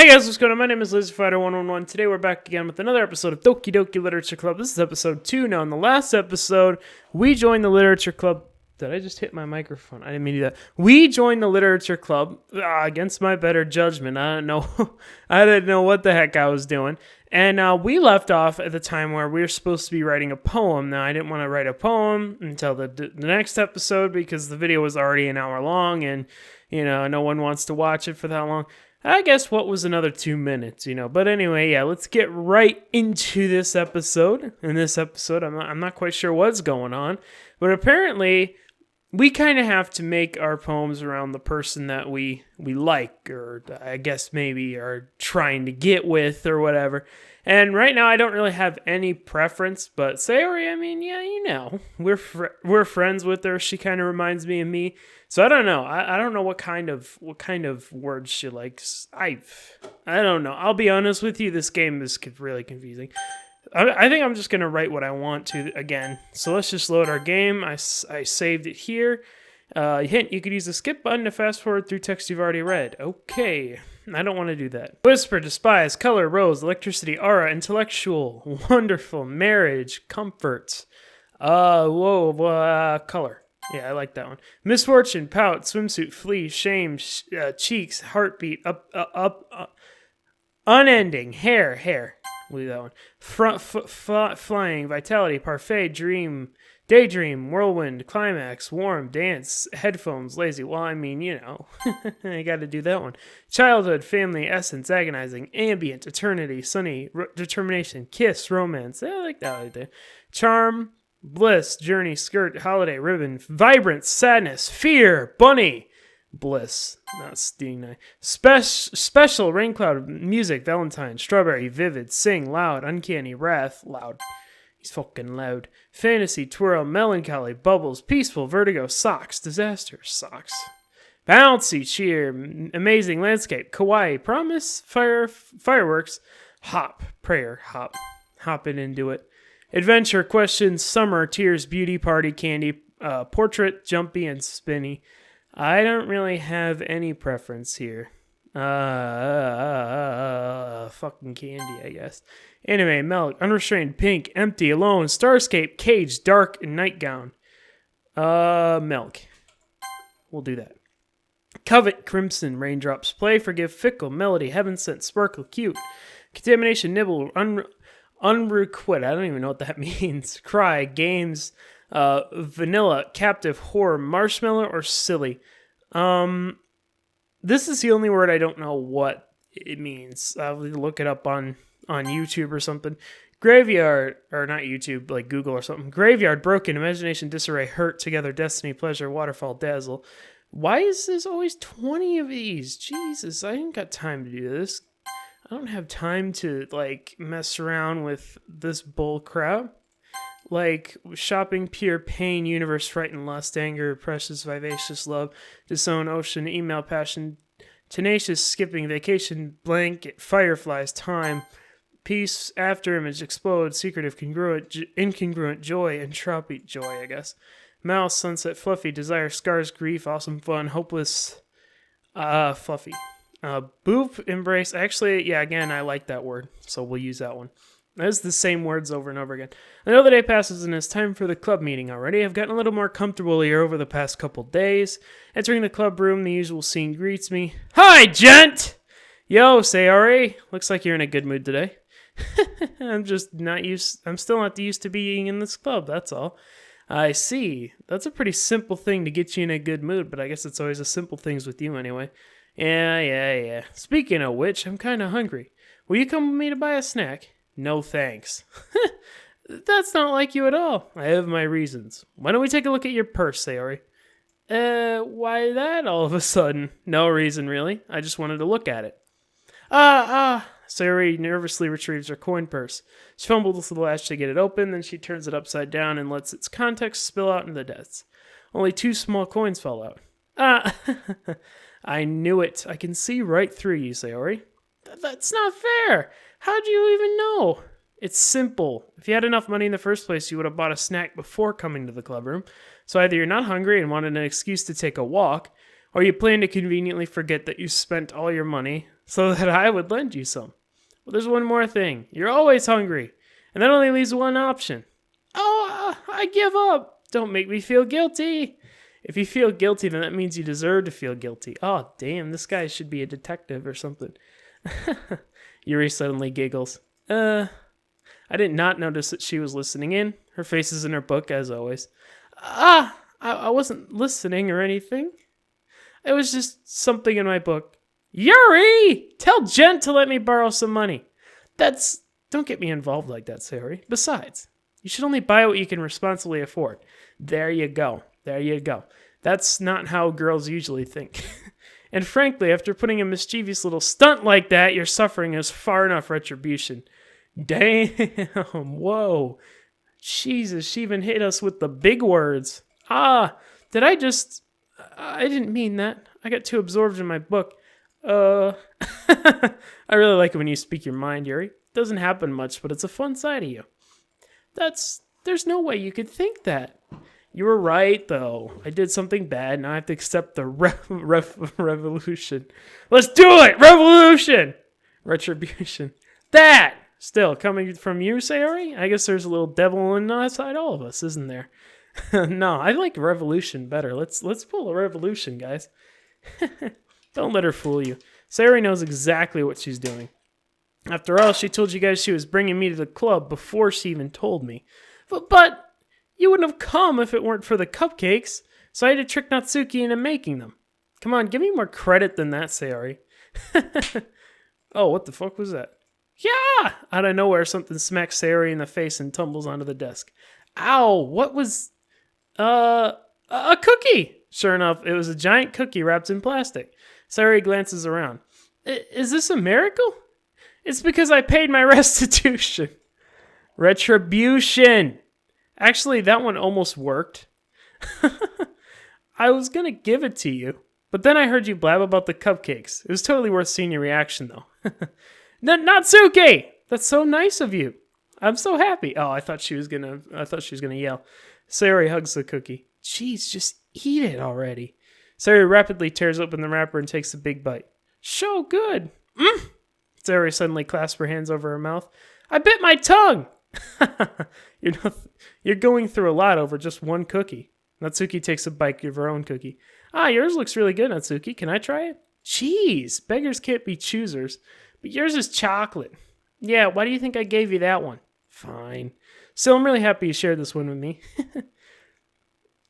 Hey guys, what's going on? My name is LaserFighter111. Today we're back again with another episode of Doki Literature Club. This is episode 2. Now, in the last episode, we joined the Literature Club. Did I just hit my microphone? I didn't mean to do that. We joined the Literature Club against my better judgment. I don't know. I didn't know what the heck I was doing. And we left off at the time where we were supposed to be writing a poem. Now, I didn't want to write a poem until the next episode because the video was already an hour long and, no one wants to watch it for that long. I guess what was another 2 minutes, But anyway, yeah, let's get right into this episode. In this episode, I'm not quite sure what's going on. But apparently, we kind of have to make our poems around the person that we like, or I guess maybe are trying to get with, or whatever. And right now, I don't really have any preference, but Sayori, we're friends with her. She kind of reminds me of me. So I don't know. I don't know what kind of words she likes. I don't know. I'll be honest with you. This game is really confusing. I think I'm just gonna write what I want to again. So let's just load our game. I saved it here. Hint: you could use the skip button to fast forward through text you've already read. Okay. I don't want to do that. Whisper, despise, color, rose, electricity, aura, intellectual, wonderful, marriage, comfort. Color. Yeah, I like that one. Misfortune, pout, swimsuit, flee, shame, cheeks, heartbeat, unending, hair. We'll do that one. Front, flying, vitality, parfait, dream, daydream, whirlwind, climax, warm, dance, headphones, lazy. Well, I gotta do that one. Childhood, family, essence, agonizing, ambient, eternity, sunny, determination, kiss, romance. I like that. Charm, bliss, journey, skirt, holiday, ribbon, vibrance, sadness, fear, bunny, bliss, not sting. Special, rain cloud, music, Valentine, strawberry, vivid, sing, loud, uncanny, wrath, loud. He's fucking loud. Fantasy, twirl, melancholy, bubbles, peaceful, vertigo, socks, disaster, socks. Bouncy, cheer, amazing landscape, kawaii, promise, fireworks, hop, prayer, hopping into it. Adventure, questions, summer, tears, beauty, party, candy, portrait, jumpy, and spinny. I don't really have any preference here. Fucking candy, I guess. Anime, milk, unrestrained, pink, empty, alone, starscape, cage, dark, and nightgown. Milk. We'll do that. Covet, crimson, raindrops, play, forgive, fickle, melody, heaven sent, sparkle, cute. Contamination, nibble, unrequit. I don't even know what that means. Cry, games, vanilla, captive, horror, marshmallow, or silly. This is the only word I don't know what it means. I'll look it up on YouTube or something. Graveyard, or not YouTube, like Google or something. Graveyard, broken, imagination, disarray, hurt, together, destiny, pleasure, waterfall, dazzle. Why is there always 20 of these? Jesus, I ain't got time to do this. I don't have time to, mess around with this bull crap. Shopping, pure pain, universe, frightened, lust, anger, precious, vivacious, love, disown, ocean, email, passion, tenacious, skipping, vacation, blanket, fireflies, time, peace, afterimage, explode, secretive, congruent, incongruent, joy, entropy, joy, I guess. Mouse, sunset, fluffy, desire, scars, grief, awesome, fun, hopeless, fluffy. Boop, embrace, actually, yeah, again, I like that word, so we'll use that one. That's the same words over and over again. Another day passes and it's time for the club meeting already. I've gotten a little more comfortable here over the past couple days. Entering the club room, the usual scene greets me. Hi, gent! Yo, Sayori. Looks like you're in a good mood today. I'm still not used to being in this club, that's all. I see. That's a pretty simple thing to get you in a good mood, but I guess it's always the simple things with you anyway. Yeah. Speaking of which, I'm kind of hungry. Will you come with me to buy a snack? No thanks. That's not like you at all. I have my reasons. Why don't we take a look at your purse, Sayori? Why that all of a sudden? No reason, really. I just wanted to look at it. Sayori nervously retrieves her coin purse. She fumbles with the latch to get it open, then she turns it upside down and lets its contents spill out into the depths. Only 2 small coins fall out. I knew it. I can see right through you, Sayori. That's not fair. How'd you even know? It's simple. If you had enough money in the first place, you would have bought a snack before coming to the club room. So either you're not hungry and wanted an excuse to take a walk, or you plan to conveniently forget that you spent all your money so that I would lend you some. But there's one more thing. You're always hungry, and that only leaves one option. Oh, I give up. Don't make me feel guilty. If you feel guilty, then that means you deserve to feel guilty. Oh, damn, this guy should be a detective or something. Yuri suddenly giggles. I did not notice that she was listening in. Her face is in her book, as always. I wasn't listening or anything. It was just something in my book. Yuri! Tell Jen to let me borrow some money. Don't get me involved like that, Sayori. Besides, you should only buy what you can responsibly afford. There you go. That's not how girls usually think. And frankly, after putting a mischievous little stunt like that, your suffering is far enough retribution. Damn, whoa. Jesus, she even hit us with the big words. I didn't mean that. I got too absorbed in my book. I really like it when you speak your mind, Yuri. It doesn't happen much, but it's a fun side of you. There's no way you could think that. You were right, though. I did something bad, and I have to accept the revolution. Let's do it! Revolution! Retribution. That! Still, coming from you, Sayori? I guess there's a little devil inside all of us, isn't there? No, I like revolution better. Let's pull a revolution, guys. Don't let her fool you. Sayori knows exactly what she's doing. After all, she told you guys she was bringing me to the club before she even told me. But you wouldn't have come if it weren't for the cupcakes, so I had to trick Natsuki into making them. Come on, give me more credit than that, Sayori. Oh, what the fuck was that? Yeah! Out of nowhere, something smacks Sayori in the face and tumbles onto the desk. Ow! What was... a cookie! Sure enough, it was a giant cookie wrapped in plastic. Sayori glances around. Is this a miracle? It's because I paid my restitution. Retribution! Actually, that one almost worked. I was gonna give it to you, but then I heard you blab about the cupcakes. It was totally worth seeing your reaction, though. Natsuki! That's so nice of you. I'm so happy. Oh, I thought she was gonna yell. Sayori hugs the cookie. Jeez, just eat it already. Sayori rapidly tears open the wrapper and takes a big bite. So good. Sayori suddenly clasps her hands over her mouth. I bit my tongue! You're going through a lot over just one cookie. Natsuki takes a bite of her own cookie. Yours looks really good, Natsuki. Can I try it? Jeez, beggars can't be choosers. But yours is chocolate. Yeah, why do you think I gave you that one? Fine. Still, I'm really happy you shared this one with me.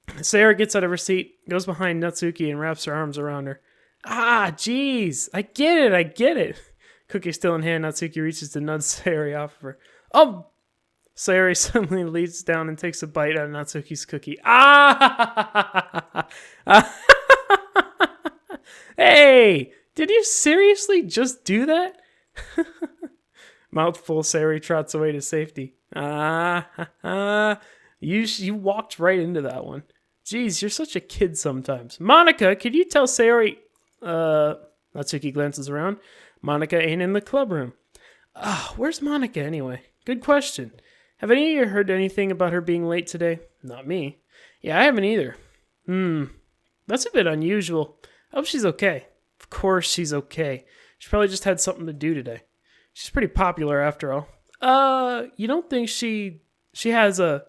Sayori gets out of her seat, goes behind Natsuki, and wraps her arms around her. Jeez. I get it. Cookie still in hand, Natsuki reaches to nudge Sayori off of her. Oh! Sayori suddenly leans down and takes a bite out of Natsuki's cookie. Hey! Did you seriously just do that? Mouthful, Sayori trots away to safety. You walked right into that one. Jeez, you're such a kid sometimes. Monica, could you tell Sayori... Natsuki glances around. Monica ain't in the club room. Where's Monica anyway? Good question. Have any of you heard anything about her being late today? Not me. Yeah, I haven't either. That's a bit unusual. I hope she's okay. Of course she's okay. She probably just had something to do today. She's pretty popular after all. You don't think she has a...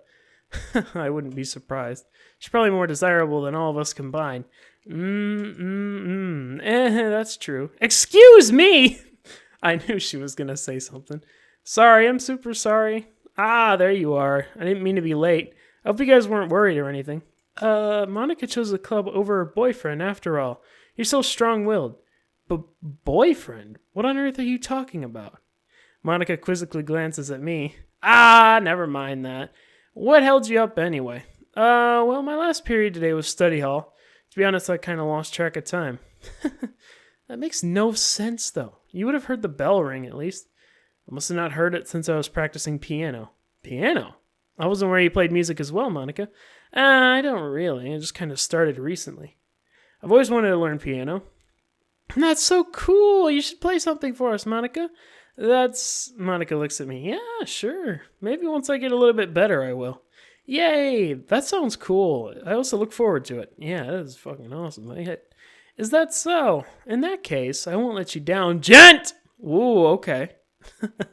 I wouldn't be surprised. She's probably more desirable than all of us combined. That's true. Excuse me! I knew she was gonna say something. Sorry, I'm super sorry. There you are. I didn't mean to be late. I hope you guys weren't worried or anything. Monica chose the club over her boyfriend after all. You're so strong-willed. But boyfriend? What on earth are you talking about? Monica quizzically glances at me. Never mind that. What held you up anyway? Well, my last period today was study hall. To be honest, I kind of lost track of time. That makes no sense, though. You would have heard the bell ring, at least. I must have not heard it since I was practicing piano. Piano? I wasn't where you played music as well, Monica. I don't really. I just kind of started recently. I've always wanted to learn piano. That's so cool. You should play something for us, Monica. Monica looks at me. Yeah, sure. Maybe once I get a little bit better, I will. Yay! That sounds cool. I also look forward to it. Yeah, that is fucking awesome. Is that so? In that case, I won't let you down. Gent! Ooh, okay.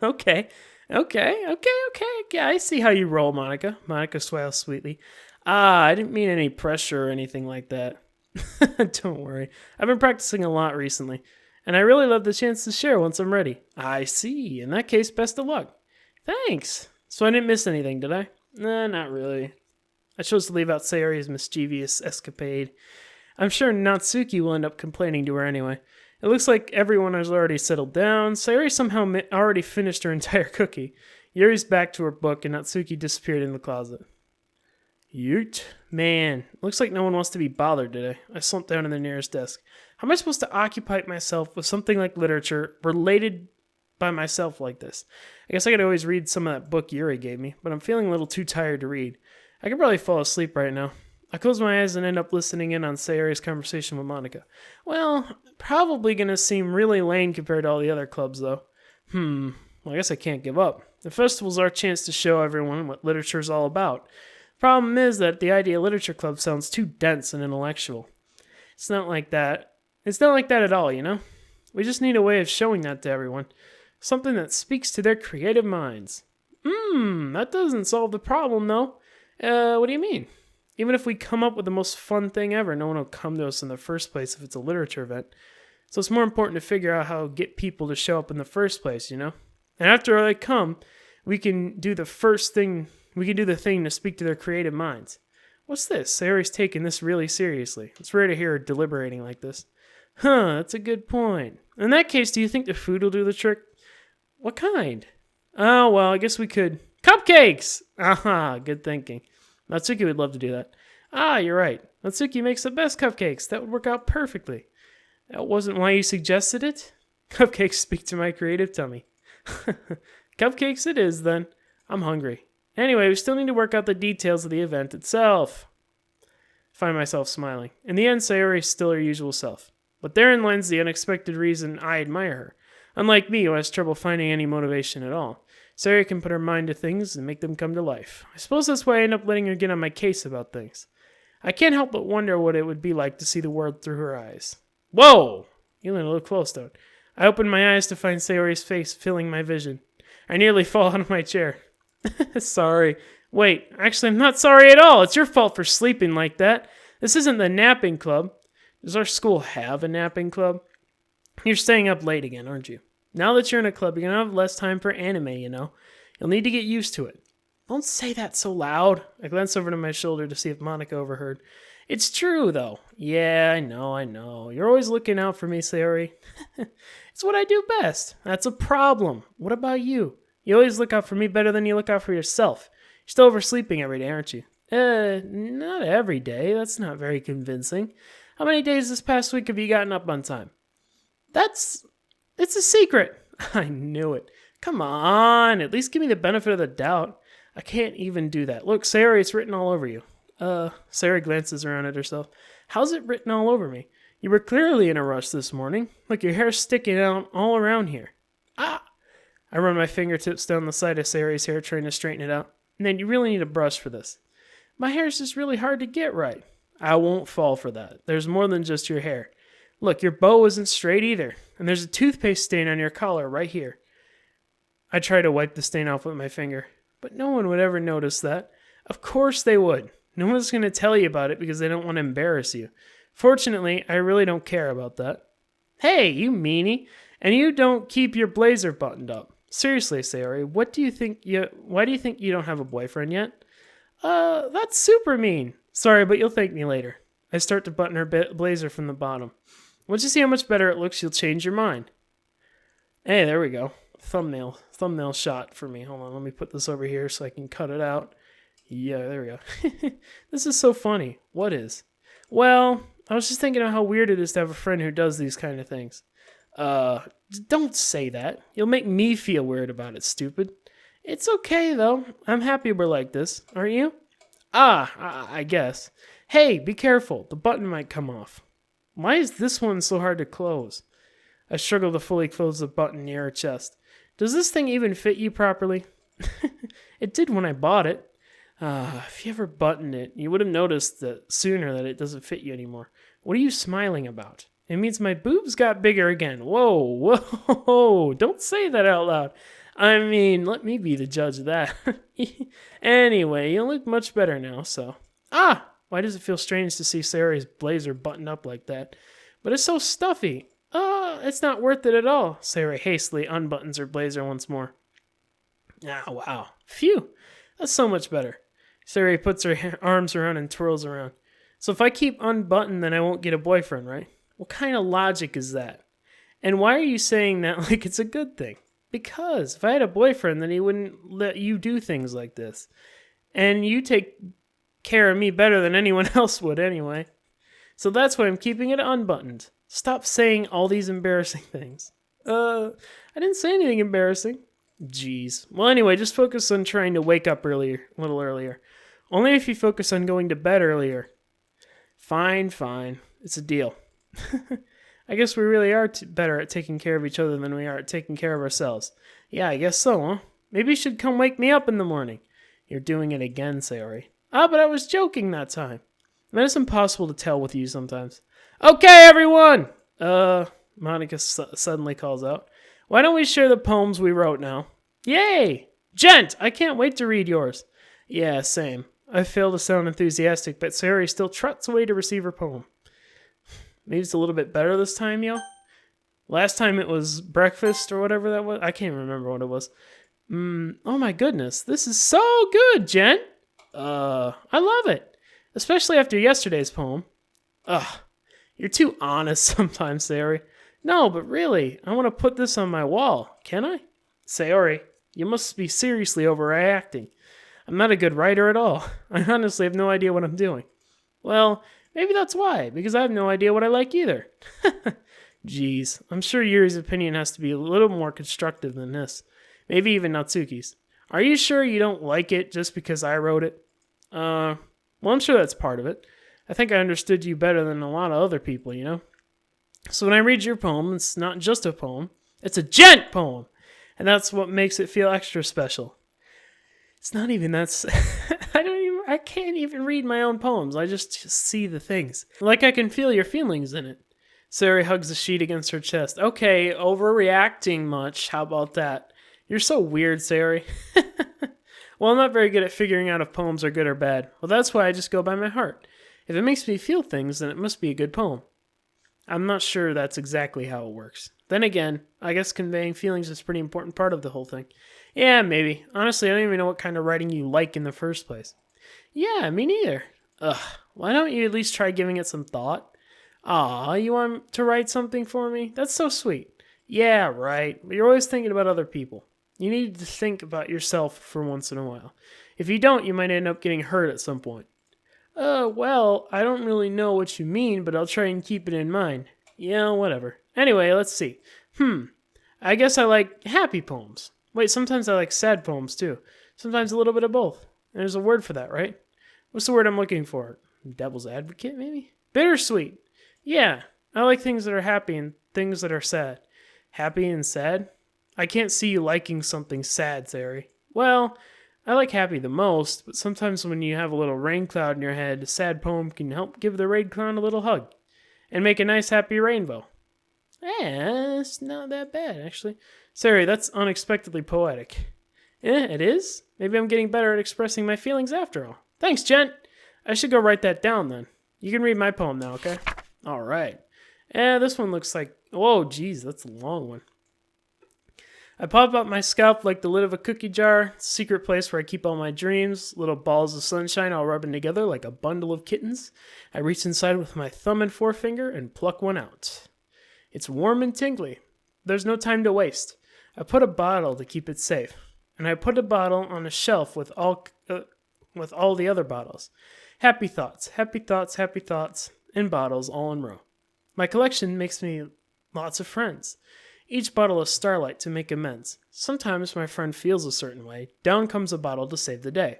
Okay. Yeah, I see how you roll, Monica. Monica smiles sweetly. I didn't mean any pressure or anything like that. Don't worry. I've been practicing a lot recently, and I really love the chance to share once I'm ready. I see. In that case, best of luck. Thanks. So I didn't miss anything, did I? Nah, not really. I chose to leave out Sayori's mischievous escapade. I'm sure Natsuki will end up complaining to her anyway. It looks like everyone has already settled down. Sayori somehow already finished her entire cookie. Yuri's back to her book, and Natsuki disappeared in the closet. Yoot. Man, looks like no one wants to be bothered today. I slumped down in the nearest desk. How am I supposed to occupy myself with something like literature related by myself like this? I guess I could always read some of that book Yuri gave me, but I'm feeling a little too tired to read. I could probably fall asleep right now. I close my eyes and end up listening in on Sayori's conversation with Monica. Well, probably gonna seem really lame compared to all the other clubs, though. Well, I guess I can't give up. The festival's our chance to show everyone what literature's all about. Problem is that the Idea Literature Club sounds too dense and intellectual. It's not like that. It's not like that at all, you know? We just need a way of showing that to everyone. Something that speaks to their creative minds. That doesn't solve the problem, though. What do you mean? Even if we come up with the most fun thing ever, no one will come to us in the first place if it's a literature event. So it's more important to figure out how to get people to show up in the first place, you know? And after they come, we can do the thing to speak to their creative minds. What's this? Sayori's taking this really seriously. It's rare to hear her deliberating like this. That's a good point. In that case, do you think the food will do the trick? What kind? Oh, well, I guess we could... Cupcakes! Aha, good thinking. Natsuki would love to do that. You're right. Natsuki makes the best cupcakes. That would work out perfectly. That wasn't why you suggested it? Cupcakes speak to my creative tummy. Cupcakes it is, then. I'm hungry. Anyway, we still need to work out the details of the event itself. I find myself smiling. In the end, Sayori is still her usual self. But therein lies the unexpected reason I admire her. Unlike me, who has trouble finding any motivation at all. Sayori can put her mind to things and make them come to life. I suppose that's why I end up letting her get on my case about things. I can't help but wonder what it would be like to see the world through her eyes. Whoa! You let a little close, don't. I open my eyes to find Sayori's face filling my vision. I nearly fall out of my chair. Sorry. Wait, actually, I'm not sorry at all. It's your fault for sleeping like that. This isn't the napping club. Does our school have a napping club? You're staying up late again, aren't you? Now that you're in a club, you're going to have less time for anime, you know. You'll need to get used to it. Don't say that so loud. I glance over to my shoulder to see if Monica overheard. It's true, though. Yeah, I know. You're always looking out for me, Sayori. It's what I do best. That's a problem. What about you? You always look out for me better than you look out for yourself. You're still oversleeping every day, aren't you? Not every day. That's not very convincing. How many days this past week have you gotten up on time? It's a secret. I knew it. Come on, at least give me the benefit of the doubt. I can't even do that. Look, Sayori, it's written all over you. Sayori glances around at herself. How's it written all over me? You were clearly in a rush this morning. Look, your hair's sticking out all around here. I run my fingertips down the side of Sayori's hair, trying to straighten it out. And then you really need a brush for this. My hair's just really hard to get right. I won't fall for that. There's more than just your hair. Look, your bow isn't straight either, and there's a toothpaste stain on your collar right here. I try to wipe the stain off with my finger, but no one would ever notice that. Of course they would. No one's going to tell you about it because they don't want to embarrass you. Fortunately, I really don't care about that. Hey, you meanie! And you don't keep your blazer buttoned up. Seriously, Sayori, why do you think you don't have a boyfriend yet? That's super mean. Sorry, but you'll thank me later. I start to button her blazer from the bottom. Once you see how much better it looks, you'll change your mind. Hey, there we go. Thumbnail shot for me. Hold on, let me put this over here so I can cut it out. Yeah, there we go. This is so funny. What is? Well, I was just thinking of how weird it is to have a friend who does these kind of things. Don't say that. You'll make me feel weird about it, stupid. It's okay, though. I'm happy we're like this. Aren't you? I guess. Hey, be careful. The button might come off. Why is this one so hard to close? I struggle to fully close the button near her chest. Does this thing even fit you properly? It did when I bought it. If you ever buttoned it, you would have noticed that sooner that it doesn't fit you anymore. What are you smiling about? It means my boobs got bigger again. Whoa, whoa, don't say that out loud. I mean, let me be the judge of that. Anyway, you look much better now, so. Why does it feel strange to see Sayori's blazer buttoned up like that? But it's so stuffy. It's not worth it at all. Sayori hastily unbuttons her blazer once more. Wow. Phew. That's so much better. Sayori puts her arms around and twirls around. So if I keep unbuttoned, then I won't get a boyfriend, right? What kind of logic is that? And why are you saying that like it's a good thing? Because if I had a boyfriend, then he wouldn't let you do things like this. And you take care of me better than anyone else would anyway. So that's why I'm keeping it unbuttoned. Stop saying all these embarrassing things. I didn't say anything embarrassing. Jeez. Well, anyway, just focus on trying to wake up a little earlier. Only if you focus on going to bed earlier. Fine. It's a deal. I guess we really are better at taking care of each other than we are at taking care of ourselves. Yeah, I guess so, huh? Maybe you should come wake me up in the morning. You're doing it again, Sayori. But I was joking that time. Man, it's impossible to tell with you sometimes. Okay, everyone! Monica suddenly calls out. Why don't we share the poems we wrote now? Yay! Gent, I can't wait to read yours. Yeah, same. I fail to sound enthusiastic, but Sayori still trots away to receive her poem. Maybe it's a little bit better this time, yo? Last time it was breakfast or whatever that was. I can't remember what it was. Oh my goodness, this is so good, Gent! I love it. Especially after yesterday's poem. You're too honest sometimes, Sayori. No, but really, I want to put this on my wall. Can I? Sayori, you must be seriously overreacting. I'm not a good writer at all. I honestly have no idea what I'm doing. Well, maybe that's why, because I have no idea what I like either. Jeez, I'm sure Yuri's opinion has to be a little more constructive than this. Maybe even Natsuki's. Are you sure you don't like it just because I wrote it? Well, I'm sure that's part of it. I think I understood you better than a lot of other people, you know? So when I read your poem, it's not just a poem, it's a gent poem! And that's what makes it feel extra special. It's not even that... I can't even read my own poems. I just see the things. Like I can feel your feelings in it. Sayori hugs the sheet against her chest. Okay, overreacting much. How about that? You're so weird, Sayori. Well, I'm not very good at figuring out if poems are good or bad. Well, that's why I just go by my heart. If it makes me feel things, then it must be a good poem. I'm not sure that's exactly how it works. Then again, I guess conveying feelings is a pretty important part of the whole thing. Yeah, maybe. Honestly, I don't even know what kind of writing you like in the first place. Yeah, me neither. Why don't you at least try giving it some thought? You want to write something for me? That's so sweet. Yeah, right. But you're always thinking about other people. You need to think about yourself for once in a while. If you don't, you might end up getting hurt at some point. Well, I don't really know what you mean, but I'll try and keep it in mind. Yeah, whatever. Anyway, let's see. I guess I like happy poems. Wait, sometimes I like sad poems too. Sometimes a little bit of both. There's a word for that, right? What's the word I'm looking for? Devil's advocate, maybe? Bittersweet. Yeah, I like things that are happy and things that are sad. Happy and sad? I can't see you liking something sad, Sayori. Well, I like happy the most, but sometimes when you have a little rain cloud in your head, a sad poem can help give the rain cloud a little hug and make a nice happy rainbow. It's not that bad, actually. Sayori, that's unexpectedly poetic. It is? Maybe I'm getting better at expressing my feelings after all. Thanks, Gent. I should go write that down then. You can read my poem now, okay? All right. This one looks like... Whoa, geez, that's a long one. I pop out my scalp like the lid of a cookie jar, secret place where I keep all my dreams, little balls of sunshine all rubbing together like a bundle of kittens. I reach inside with my thumb and forefinger and pluck one out. It's warm and tingly. There's no time to waste. I put a bottle to keep it safe, and I put a bottle on a shelf with all the other bottles. Happy thoughts, happy thoughts, happy thoughts, in bottles all in row. My collection makes me lots of friends. Each bottle is starlight to make amends. Sometimes my friend feels a certain way. Down comes a bottle to save the day.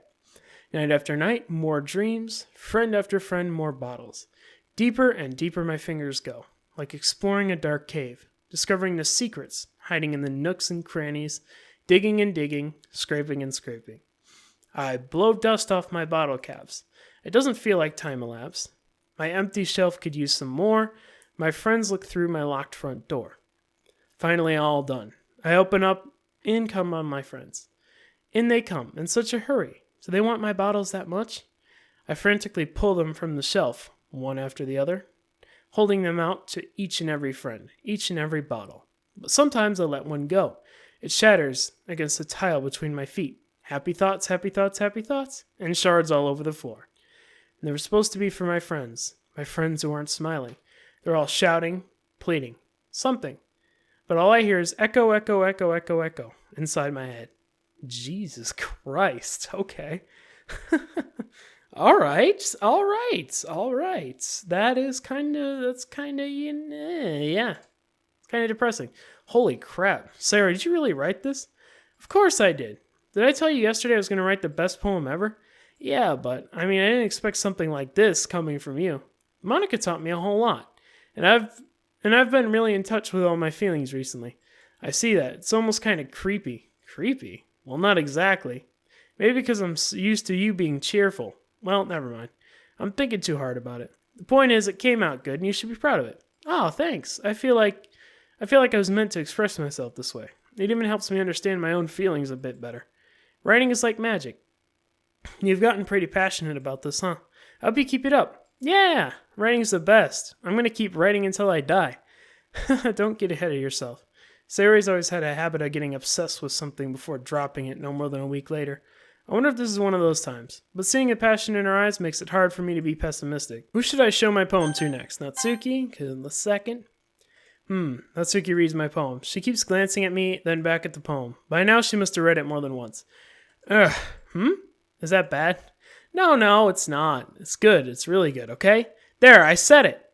Night after night, more dreams. Friend after friend, more bottles. Deeper and deeper my fingers go, like exploring a dark cave, discovering the secrets hiding in the nooks and crannies, digging and digging, scraping and scraping. I blow dust off my bottle caps. It doesn't feel like time elapsed. My empty shelf could use some more. My friends look through my locked front door. Finally all done. I open up, in come on my friends. In they come, in such a hurry. Do they want my bottles that much? I frantically pull them from the shelf, one after the other, holding them out to each and every friend, each and every bottle. But sometimes I let one go. It shatters against the tile between my feet. Happy thoughts, happy thoughts, happy thoughts, and shards all over the floor. And they were supposed to be for my friends who aren't smiling. They're all shouting, pleading, something. But all I hear is echo, echo, echo, echo, echo inside my head. Jesus Christ. Okay. All right. That's kind of, yeah. It's kind of depressing. Holy crap. Sarah, did you really write this? Of course I did. Did I tell you yesterday I was going to write the best poem ever? Yeah, but, I didn't expect something like this coming from you. Monica taught me a whole lot. And I've been really in touch with all my feelings recently. I see that. It's almost kind of creepy. Creepy? Well, not exactly. Maybe because I'm used to you being cheerful. Well, never mind. I'm thinking too hard about it. The point is, it came out good, and you should be proud of it. Oh, thanks. I feel like I was meant to express myself this way. It even helps me understand my own feelings a bit better. Writing is like magic. You've gotten pretty passionate about this, huh? I hope you keep it up. Yeah, writing's the best. I'm going to keep writing until I die. Don't get ahead of yourself. Sarah's always had a habit of getting obsessed with something before dropping it no more than a week later. I wonder if this is one of those times. But seeing the passion in her eyes makes it hard for me to be pessimistic. Who should I show my poem to next? Natsuki? The second? Natsuki reads my poem. She keeps glancing at me, then back at the poem. By now she must have read it more than once. Is that bad? No, it's not. It's good. It's really good, okay? There, I said it.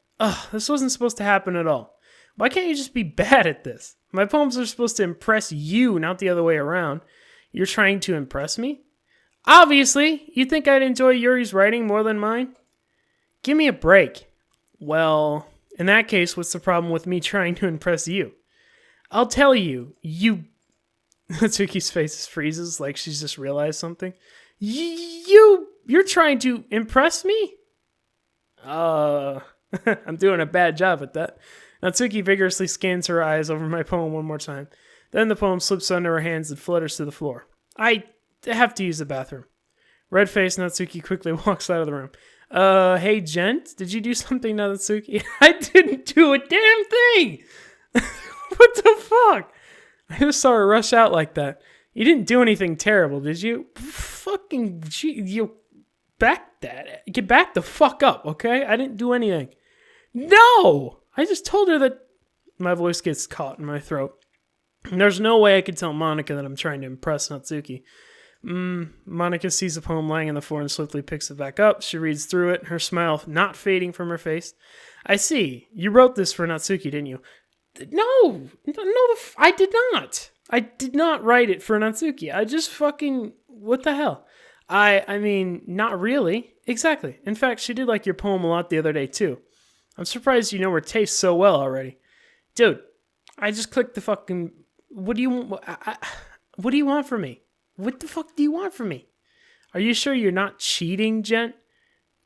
This wasn't supposed to happen at all. Why can't you just be bad at this? My poems are supposed to impress you, not the other way around. You're trying to impress me? Obviously! You think I'd enjoy Yuri's writing more than mine? Give me a break. Well, in that case, what's the problem with me trying to impress you? I'll tell you, Natsuki's face freezes like she's just realized something. You're trying to impress me? I'm doing a bad job at that. Natsuki vigorously scans her eyes over my poem one more time. Then the poem slips under her hands and flutters to the floor. I have to use the bathroom. Red-faced Natsuki quickly walks out of the room. Hey, gent, did you do something, Natsuki? I didn't do a damn thing! What the fuck? I just saw her rush out like that. You didn't do anything terrible, did you? Fucking, you back that. Get back the fuck up, okay? I didn't do anything. No! I just told her that... My voice gets caught in my throat. There's no way I could tell Monica that I'm trying to impress Natsuki. Monica sees the poem lying on the floor and swiftly picks it back up. She reads through it, her smile not fading from her face. I see. You wrote this for Natsuki, didn't you? No, I did not. I did not write it for Natsuki. I just fucking... What the hell? I mean, not really. Exactly. In fact, she did like your poem a lot the other day, too. I'm surprised you know her taste so well already. Dude, I just clicked the fucking... What do you want from me? What the fuck do you want from me? Are you sure you're not cheating, gent?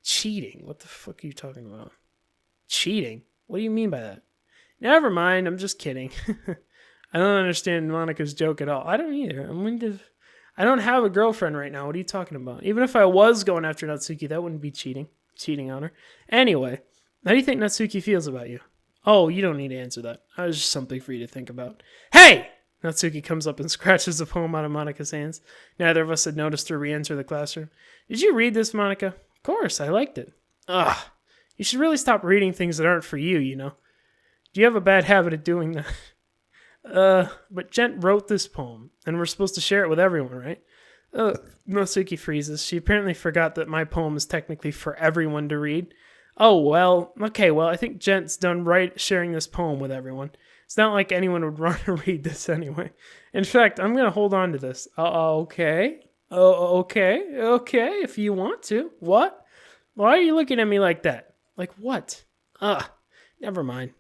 Cheating? What the fuck are you talking about? Cheating? What do you mean by that? Never mind, I'm just kidding. I don't understand Monica's joke at all. I don't either. I don't have a girlfriend right now. What are you talking about? Even if I was going after Natsuki, that wouldn't be cheating. Cheating on her. Anyway, how do you think Natsuki feels about you? Oh, you don't need to answer that. That was just something for you to think about. Hey! Natsuki comes up and scratches the poem out of Monica's hands. Neither of us had noticed her re-enter the classroom. Did you read this, Monica? Of course, I liked it. Ugh. You should really stop reading things that aren't for you, you know. Do you have a bad habit of doing that? But Gent wrote this poem, and we're supposed to share it with everyone, right? Natsuki freezes. She apparently forgot that my poem is technically for everyone to read. Oh, well, okay, I think Gent's done right sharing this poem with everyone. It's not like anyone would want to read this anyway. In fact, I'm going to hold on to this. Okay, if you want to. What? Why are you looking at me like that? Like what? Never mind.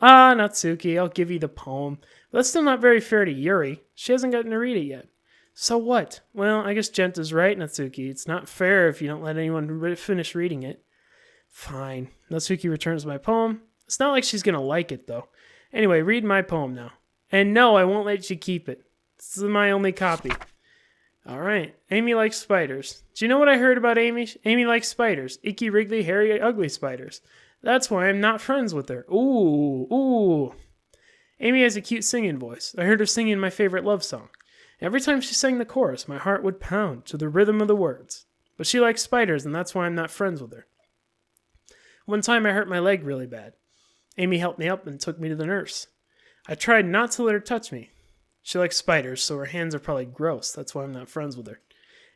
Natsuki, I'll give you the poem. But that's still not very fair to Yuri. She hasn't gotten to read it yet. So what? Well, I guess Gent is right, Natsuki. It's not fair if you don't let anyone finish reading it. Fine. Natsuki returns my poem. It's not like she's going to like it, though. Anyway, read my poem now. And no, I won't let you keep it. This is my only copy. All right. Amy likes spiders. Do you know what I heard about Amy? Amy likes spiders. Icky, wriggly, hairy, ugly spiders. That's why I'm not friends with her. Ooh. Amy has a cute singing voice. I heard her singing my favorite love song. Every time she sang the chorus, my heart would pound to the rhythm of the words. But she likes spiders, and that's why I'm not friends with her. One time I hurt my leg really bad. Amy helped me up and took me to the nurse. I tried not to let her touch me. She likes spiders, so her hands are probably gross. That's why I'm not friends with her.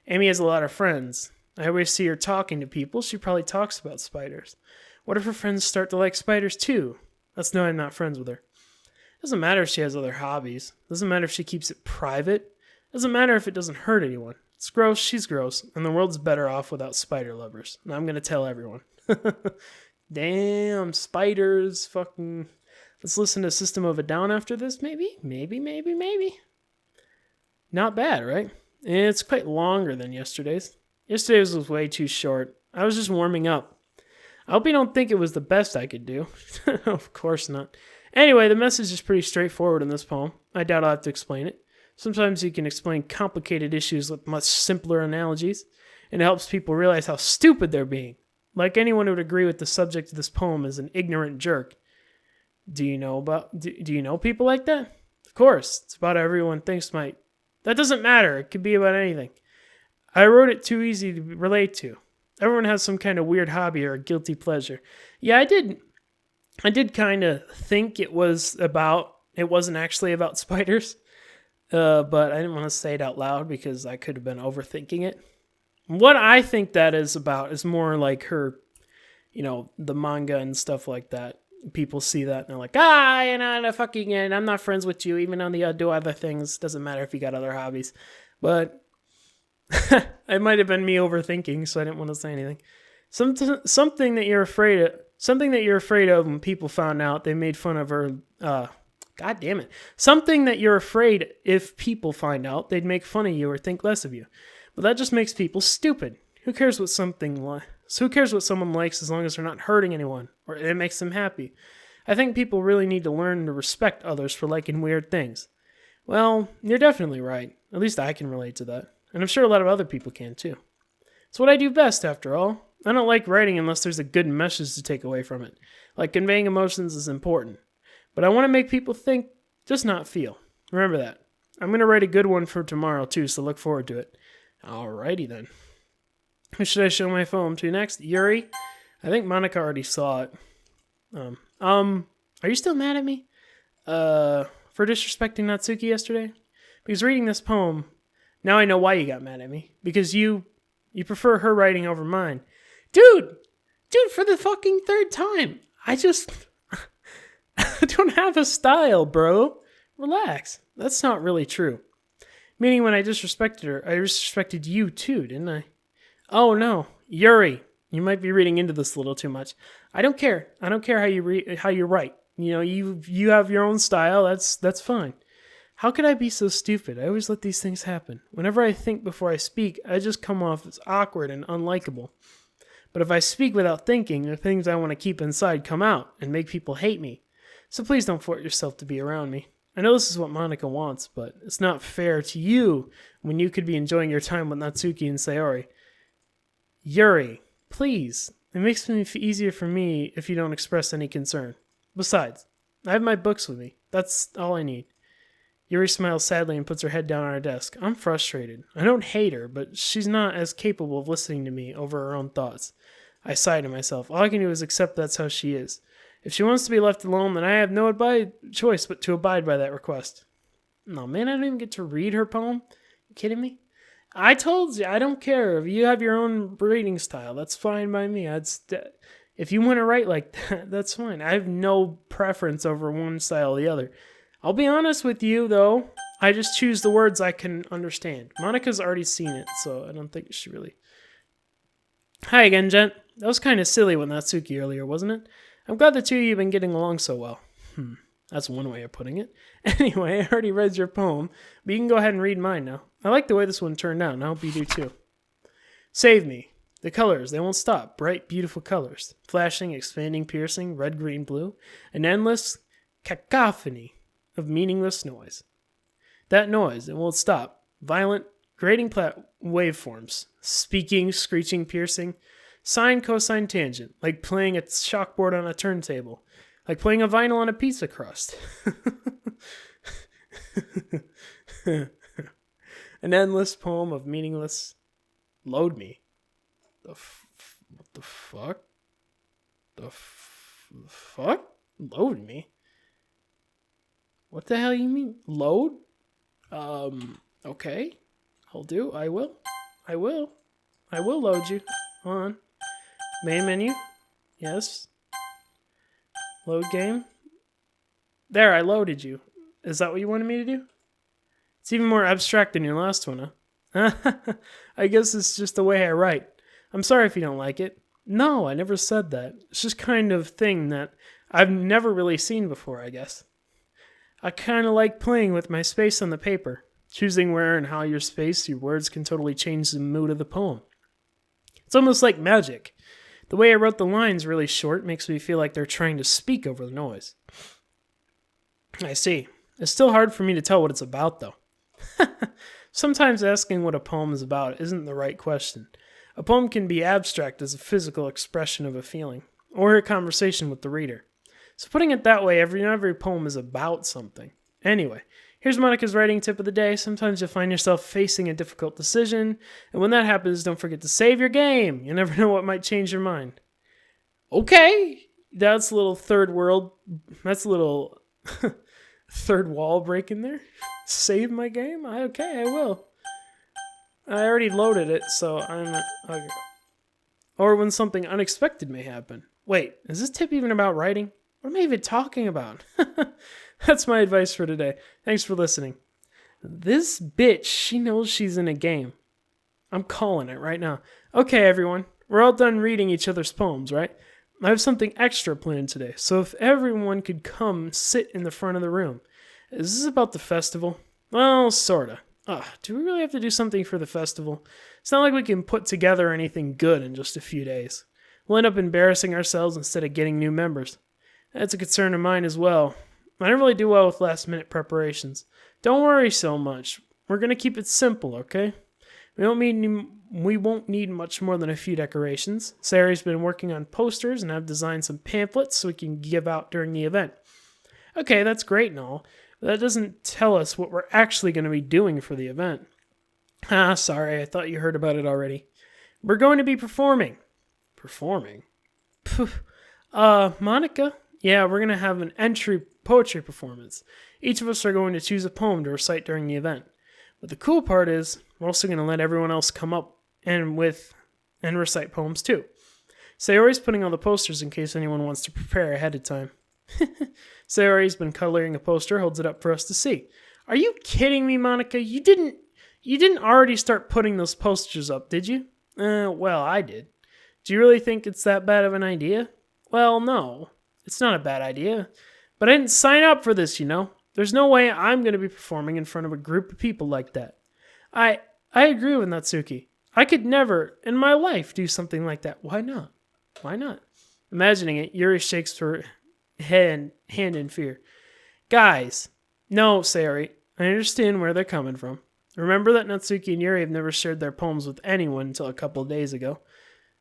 Amy has a lot of friends. I always see her talking to people. She probably talks about spiders. What if her friends start to like spiders too? That's why I'm not friends with her. Doesn't matter if she has other hobbies. Doesn't matter if she keeps it private. Doesn't matter if it doesn't hurt anyone. It's gross, she's gross, and the world's better off without spider lovers. And I'm going to tell everyone. Damn, spiders, fucking... Let's listen to System of a Down after this, maybe? Maybe. Not bad, right? It's quite longer than yesterday's. Yesterday's was way too short. I was just warming up. I hope you don't think it was the best I could do. Of course not. Anyway, the message is pretty straightforward in this poem. I doubt I'll have to explain it. Sometimes you can explain complicated issues with much simpler analogies, and it helps people realize how stupid they're being. Like anyone who would agree with the subject of this poem is an ignorant jerk. Do you know people like that? Of course, it's about everyone thinks might. That doesn't matter. It could be about anything. I wrote it too easy to relate to. Everyone has some kind of weird hobby or a guilty pleasure. Yeah, I did kind of think it wasn't actually about spiders, but I didn't want to say it out loud because I could have been overthinking it. What I think that is about is more like her, the manga and stuff like that. People see that and they're like, and I'm not friends with you, even though you do other things. Doesn't matter if you got other hobbies. But it might have been me overthinking, so I didn't want to say anything. Something that you're afraid of when people found out they made fun of her. God damn it. Something that you're afraid if people find out they'd make fun of you or think less of you. But that just makes people stupid. Who cares what someone likes as long as they're not hurting anyone or it makes them happy? I think people really need to learn to respect others for liking weird things. Well, you're definitely right. At least I can relate to that. And I'm sure a lot of other people can too. It's what I do best, after all. I don't like writing unless there's a good message to take away from it. Like conveying emotions is important. But I want to make people think, just not feel. Remember that. I'm going to write a good one for tomorrow too, so look forward to it. Alrighty then. Who should I show my poem to next? Yuri? I think Monica already saw it. Are you still mad at me? For disrespecting Natsuki yesterday? Because reading this poem, now I know why you got mad at me. Because you prefer her writing over mine. Dude, for the fucking third time. I don't have a style, bro. Relax. That's not really true. Meaning when I disrespected her, I disrespected you too, didn't I? Oh no, Yuri, you might be reading into this a little too much. I don't care. I don't care how you write. You have your own style. That's fine. How could I be so stupid? I always let these things happen. Whenever I think before I speak, I just come off as awkward and unlikable. But if I speak without thinking, the things I want to keep inside come out and make people hate me. So please don't force yourself to be around me. I know this is what Monica wants, but it's not fair to you when you could be enjoying your time with Natsuki and Sayori. Yuri, please. It makes it easier for me if you don't express any concern. Besides, I have my books with me. That's all I need. Yuri smiles sadly and puts her head down on her desk. I'm frustrated. I don't hate her, but she's not as capable of listening to me over her own thoughts. I sigh to myself. All I can do is accept that's how she is. If she wants to be left alone, then I have no choice but to abide by that request. No, man, I don't even get to read her poem. You kidding me? I told you, I don't care. If you have your own reading style, that's fine by me. If you want to write like that, that's fine. I have no preference over one style or the other. I'll be honest with you, though. I just choose the words I can understand. Monica's already seen it, so I don't think she really... Hi again, gent. That was kind of silly with Natsuki earlier, wasn't it? I'm glad the two of you have been getting along so well. That's one way of putting it. Anyway, I already read your poem, but you can go ahead and read mine now. I like the way this one turned out, and I hope you do too. Save me. The colors, they won't stop. Bright, beautiful colors. Flashing, expanding, piercing, red, green, blue. An endless cacophony of meaningless noise. That noise, it won't stop. Violent, grating waveforms. Speaking, screeching, piercing. Sine, cosine, tangent. Like playing a chalkboard on a turntable. Like playing a vinyl on a pizza crust. An endless poem of meaningless... Load me. What the fuck? The fuck? Load me? What the hell you mean? Load? Okay. I'll do. I will load you. Hold on. Main menu. Yes. Load game. There, I loaded you. Is that what you wanted me to do? It's even more abstract than your last one, huh? I guess it's just the way I write. I'm sorry if you don't like it. No, I never said that. It's just kind of thing that I've never really seen before, I guess. I kind of like playing with my space on the paper. Choosing where and how your words can totally change the mood of the poem. It's almost like magic. The way I wrote the lines really short makes me feel like they're trying to speak over the noise. I see. It's still hard for me to tell what it's about, though. Sometimes asking what a poem is about isn't the right question. A poem can be abstract as a physical expression of a feeling, or a conversation with the reader. So putting it that way, every poem is about something. Anyway, here's Monica's writing tip of the day. Sometimes you'll find yourself facing a difficult decision, and when that happens, don't forget to save your game. You never know what might change your mind. Okay, that's a little third wall break in there. Save my game? Okay, I will. I already loaded it, so I'm... Okay. Or when something unexpected may happen. Wait, is this tip even about writing? What am I even talking about? That's my advice for today. Thanks for listening. This bitch, she knows she's in a game. I'm calling it right now. Okay, everyone. We're all done reading each other's poems, right? I have something extra planned today, so if everyone could come sit in the front of the room. Is this about the festival? Well, sorta. Do we really have to do something for the festival? It's not like we can put together anything good in just a few days. We'll end up embarrassing ourselves instead of getting new members. That's a concern of mine as well. I don't really do well with last-minute preparations. Don't worry so much. We're going to keep it simple, okay? We won't need much more than a few decorations. Sari's been working on posters, and I've designed some pamphlets so we can give out during the event. Okay, that's great and all, but that doesn't tell us what we're actually going to be doing for the event. Sorry, I thought you heard about it already. We're going to be performing. Performing? Monica? Yeah, we're going to have an entry poetry performance. Each of us are going to choose a poem to recite during the event. But the cool part is, we're also going to let everyone else come up and recite poems too. Sayori's putting all the posters in case anyone wants to prepare ahead of time. Sayori's been coloring a poster, holds it up for us to see. Are you kidding me, Monica? You didn't already start putting those posters up, did you? Well, I did. Do you really think it's that bad of an idea? Well, no. It's not a bad idea. But I didn't sign up for this, you know. There's no way I'm going to be performing in front of a group of people like that. I agree with Natsuki. I could never, in my life, do something like that. Why not? Why not? Imagining it, Yuri shakes her hand in fear. Guys, no, Sayori. I understand where they're coming from. Remember that Natsuki and Yuri have never shared their poems with anyone until a couple of days ago.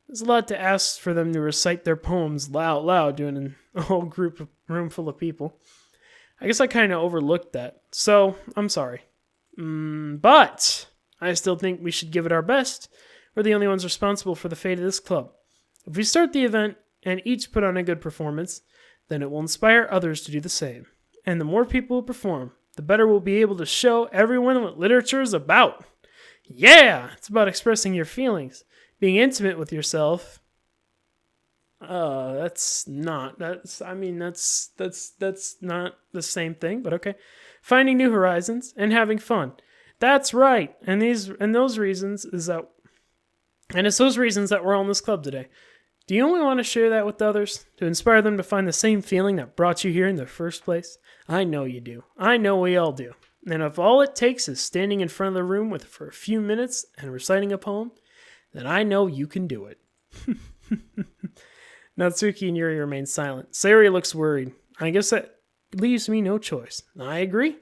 It's a lot to ask for them to recite their poems out loud to a whole room full of people. I guess I kind of overlooked that, so I'm sorry. But I still think we should give it our best. We're the only ones responsible for the fate of this club. If we start the event and each put on a good performance, then it will inspire others to do the same. And the more people who perform, the better we'll be able to show everyone what literature is about. Yeah, it's about expressing your feelings, being intimate with yourself. That's not the same thing, but okay. Finding new horizons and having fun. That's right. And it's those reasons that we're all in this club today. Do you only want to share that with others? To inspire them to find the same feeling that brought you here in the first place? I know you do. I know we all do. And if all it takes is standing in front of the room for a few minutes and reciting a poem, then I know you can do it. Natsuki and Yuri remain silent. Sayori looks worried. I guess that leaves me no choice. I agree.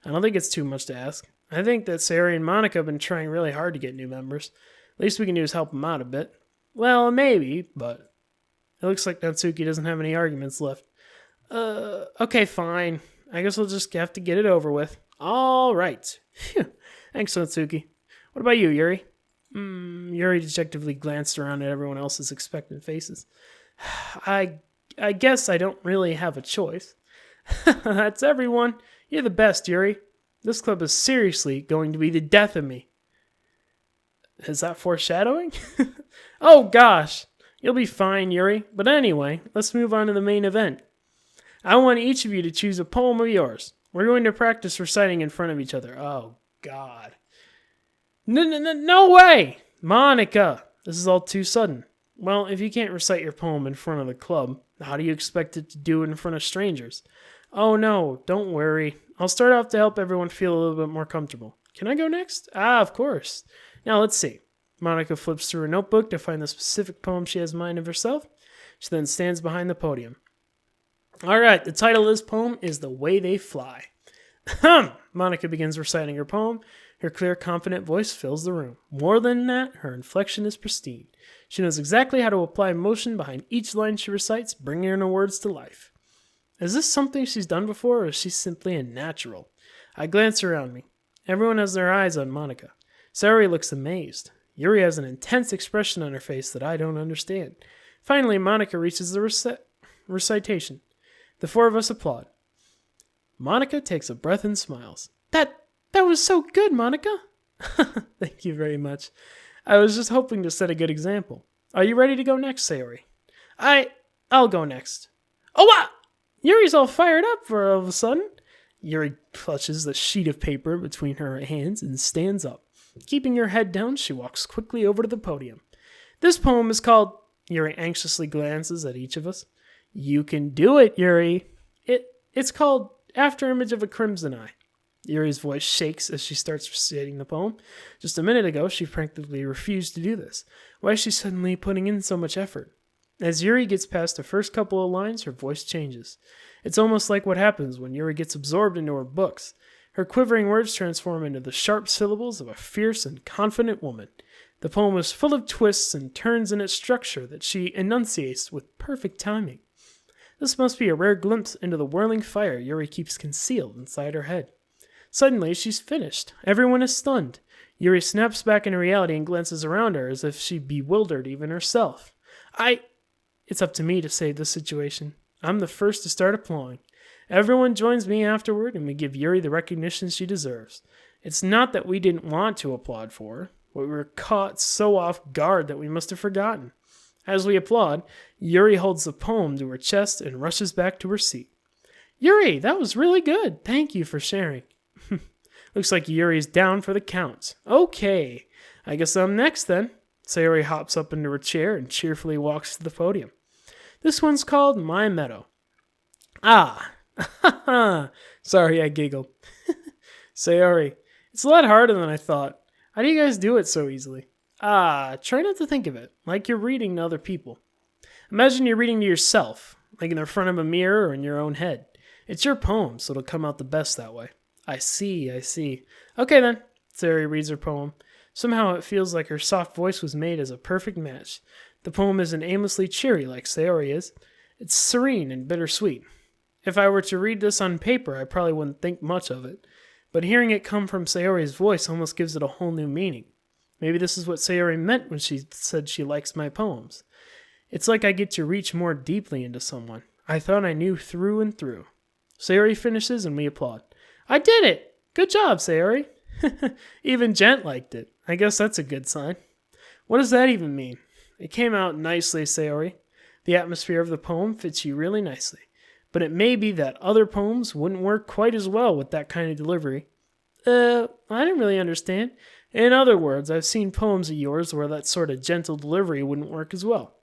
I don't think it's too much to ask. I think that Sayori and Monica have been trying really hard to get new members. Least we can do is help them out a bit. Well, maybe, but it looks like Natsuki doesn't have any arguments left. Okay, fine. I guess we'll just have to get it over with. All right. Phew. Thanks, Natsuki. What about you, Yuri? Yuri dejectedly glanced around at everyone else's expectant faces. I guess I don't really have a choice. That's everyone. You're the best, Yuri. This club is seriously going to be the death of me. Is that foreshadowing? Oh, gosh. You'll be fine, Yuri. But anyway, let's move on to the main event. I want each of you to choose a poem of yours. We're going to practice reciting in front of each other. Oh, God. No way! Monica! This is all too sudden. Well, if you can't recite your poem in front of the club, how do you expect it to do it in front of strangers? Oh, no, don't worry. I'll start off to help everyone feel a little bit more comfortable. Can I go next? Of course. Now, let's see. Monica flips through her notebook to find the specific poem she has in mind of herself. She then stands behind the podium. All right, the title of this poem is The Way They Fly. Monica begins reciting her poem. Her clear, confident voice fills the room. More than that, her inflection is pristine. She knows exactly how to apply emotion behind each line she recites, bringing her words to life. Is this something she's done before, or is she simply a natural? I glance around me. Everyone has their eyes on Monica. Sayori looks amazed. Yuri has an intense expression on her face that I don't understand. Finally, Monica reaches the recitation. The four of us applaud. Monica takes a breath and smiles. That was so good, Monica. Thank you very much. I was just hoping to set a good example. Are you ready to go next, Sayori? I'll go next. Oh, what? Yuri's all fired up for all of a sudden. Yuri clutches the sheet of paper between her hands and stands up. Keeping her head down, she walks quickly over to the podium. This poem is called... Yuri anxiously glances at each of us. You can do it, Yuri. It's called After Image of a Crimson Eye. Yuri's voice shakes as she starts reciting the poem. Just a minute ago, she practically refused to do this. Why is she suddenly putting in so much effort? As Yuri gets past the first couple of lines, her voice changes. It's almost like what happens when Yuri gets absorbed into her books. Her quivering words transform into the sharp syllables of a fierce and confident woman. The poem is full of twists and turns in its structure that she enunciates with perfect timing. This must be a rare glimpse into the whirling fire Yuri keeps concealed inside her head. Suddenly, she's finished. Everyone is stunned. Yuri snaps back into reality and glances around her as if she bewildered even herself. It's up to me to save the situation. I'm the first to start applauding. Everyone joins me afterward, and we give Yuri the recognition she deserves. It's not that we didn't want to applaud for her, but we were caught so off guard that we must have forgotten. As we applaud, Yuri holds the poem to her chest and rushes back to her seat. Yuri, that was really good. Thank you for sharing. Looks like Yuri's down for the count. Okay, I guess I'm next then. Sayori hops up into her chair and cheerfully walks to the podium. This one's called My Meadow. Sorry, I giggled. Sayori, it's a lot harder than I thought. How do you guys do it so easily? Try not to think of it like you're reading to other people. Imagine you're reading to yourself, like in the front of a mirror or in your own head. It's your poem, so it'll come out the best that way. I see. Okay then. Sayori reads her poem. Somehow it feels like her soft voice was made as a perfect match. The poem isn't aimlessly cheery like Sayori is. It's serene and bittersweet. If I were to read this on paper, I probably wouldn't think much of it. But hearing it come from Sayori's voice almost gives it a whole new meaning. Maybe this is what Sayori meant when she said she likes my poems. It's like I get to reach more deeply into someone I thought I knew through and through. Sayori finishes and we applaud. I did it! Good job, Sayori. Even Gent liked it. I guess that's a good sign. What does that even mean? It came out nicely, Sayori. The atmosphere of the poem fits you really nicely. But it may be that other poems wouldn't work quite as well with that kind of delivery. I didn't really understand. In other words, I've seen poems of yours where that sort of gentle delivery wouldn't work as well.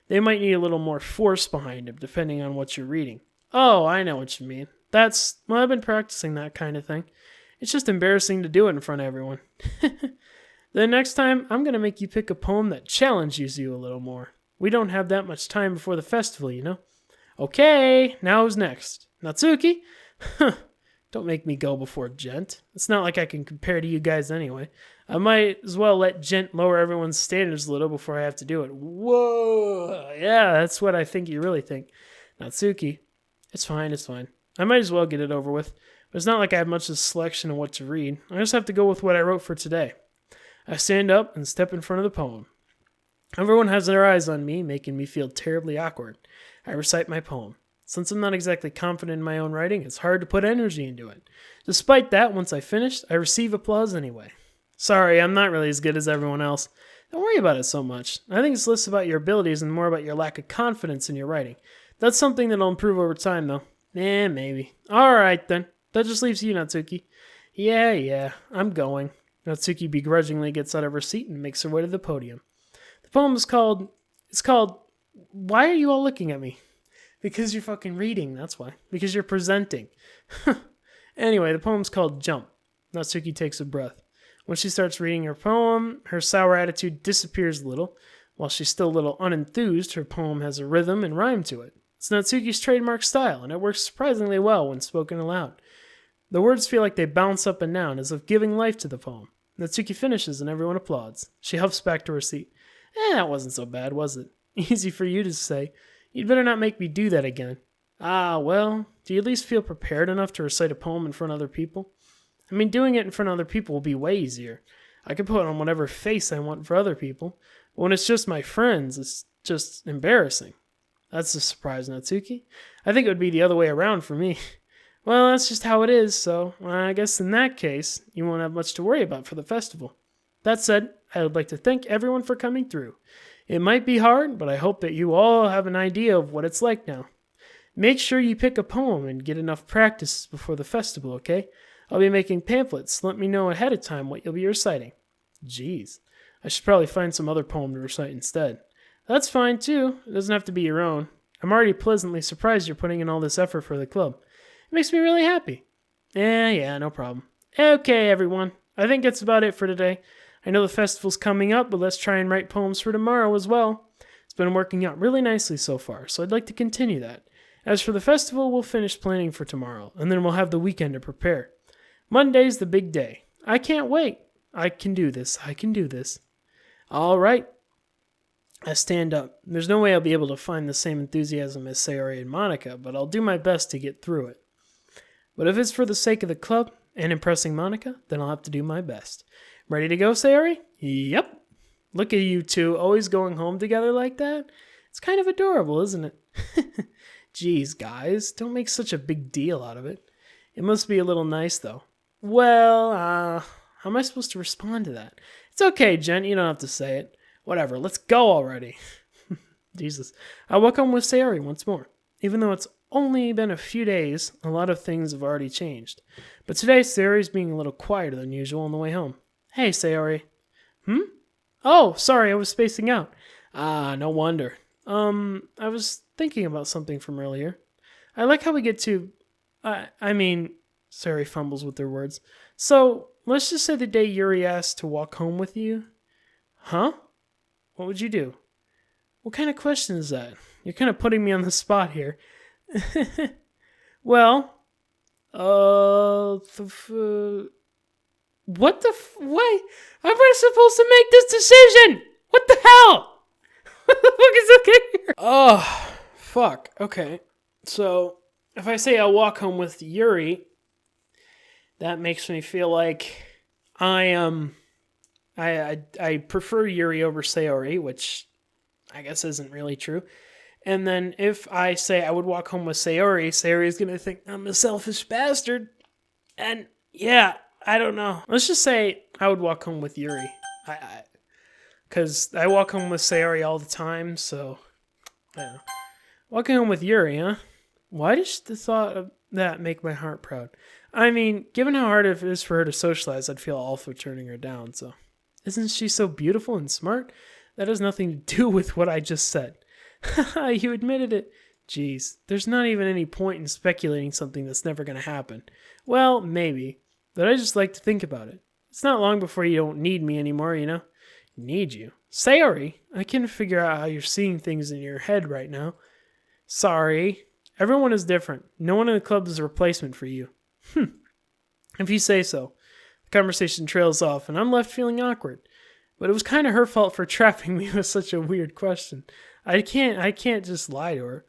They might need a little more force behind them, depending on what you're reading. Oh, I know what you mean. I've been practicing that kind of thing. It's just embarrassing to do it in front of everyone. Then next time, I'm going to make you pick a poem that challenges you a little more. We don't have that much time before the festival, you know? Okay, now who's next? Natsuki? Huh, don't make me go before Gent. It's not like I can compare to you guys anyway. I might as well let Gent lower everyone's standards a little before I have to do it. Whoa! Yeah, that's what I think you really think. Natsuki, it's fine. I might as well get it over with. But it's not like I have much of a selection of what to read. I just have to go with what I wrote for today. I stand up and step in front of the poem. Everyone has their eyes on me, making me feel terribly awkward. I recite my poem. Since I'm not exactly confident in my own writing, it's hard to put energy into it. Despite that, once I finish, I receive applause anyway. Sorry, I'm not really as good as everyone else. Don't worry about it so much. I think it's less about your abilities and more about your lack of confidence in your writing. That's something that'll improve over time, though. Maybe. Alright, then. That just leaves you, Natsuki. Yeah, I'm going. Natsuki begrudgingly gets out of her seat and makes her way to the podium. The poem is called... Why are you all looking at me? Because you're fucking reading, that's why. Because you're presenting. Anyway, the poem's called Jump. Natsuki takes a breath. When she starts reading her poem, her sour attitude disappears a little. While she's still a little unenthused, her poem has a rhythm and rhyme to it. It's Natsuki's trademark style, and it works surprisingly well when spoken aloud. The words feel like they bounce up and down, as if giving life to the poem. Natsuki finishes, and everyone applauds. She huffs back to her seat. That wasn't so bad, was it? Easy for you to say. You'd better not make me do that again. Well, do you at least feel prepared enough to recite a poem in front of other people? I mean, doing it in front of other people will be way easier. I can put on whatever face I want for other people. But when it's just my friends, it's just embarrassing. That's a surprise, Natsuki. I think it would be the other way around for me. Well, that's just how it is, so I guess in that case, you won't have much to worry about for the festival. That said, I would like to thank everyone for coming through. It might be hard, but I hope that you all have an idea of what it's like now. Make sure you pick a poem and get enough practice before the festival, okay? I'll be making pamphlets. Let me know ahead of time what you'll be reciting. Jeez, I should probably find some other poem to recite instead. That's fine, too. It doesn't have to be your own. I'm already pleasantly surprised you're putting in all this effort for the club. It makes me really happy. Yeah, no problem. Okay, everyone. I think that's about it for today. I know the festival's coming up, but let's try and write poems for tomorrow as well. It's been working out really nicely so far, so I'd like to continue that. As for the festival, we'll finish planning for tomorrow, and then we'll have the weekend to prepare. Monday's the big day. I can't wait. I can do this. All right. I stand up. There's no way I'll be able to find the same enthusiasm as Sayori and Monica, but I'll do my best to get through it. But if it's for the sake of the club and impressing Monica, then I'll have to do my best. Ready to go, Sayori? Yep. Look at you two, always going home together like that. It's kind of adorable, isn't it? Jeez, guys, don't make such a big deal out of it. It must be a little nice, though. Well, how am I supposed to respond to that? It's okay, Jen, you don't have to say it. Whatever, let's go already. Jesus. I walk home with Sayori once more. Even though it's only been a few days, a lot of things have already changed. But today, Sayori's being a little quieter than usual on the way home. Hey, Sayori. Oh, sorry, I was spacing out. No wonder. I was thinking about something from earlier. I like how we get to... Sayori fumbles with her words. So, let's just say the day Yuri asked to walk home with you. Huh? What would you do? What kind of question is that? You're kind of putting me on the spot here. Well, what the wait, how am I supposed to make this decision? What the hell? What the fuck is okay here? Oh, fuck. Okay. So, if I say I'll walk home with Yuri, that makes me feel like I prefer Yuri over Sayori, which I guess isn't really true. And then if I say I would walk home with Sayori, Sayori's gonna think I'm a selfish bastard. And yeah, I don't know. Let's just say I would walk home with Yuri. Because I walk home with Sayori all the time, so... I don't know. Walking home with Yuri, huh? Why does the thought of that make my heart proud? I mean, given how hard it is for her to socialize, I'd feel awful turning her down, so... Isn't she so beautiful and smart? That has nothing to do with what I just said. Haha, you admitted it. Jeez, there's not even any point in speculating something that's never going to happen. Well, maybe, but I just like to think about it. It's not long before you don't need me anymore, you know? Need you. Sayori, I can't figure out how you're seeing things in your head right now. Sorry. Everyone is different. No one in the club is a replacement for you. If you say so. The conversation trails off, and I'm left feeling awkward. But it was kind of her fault for trapping me with such a weird question. I can't just lie to her.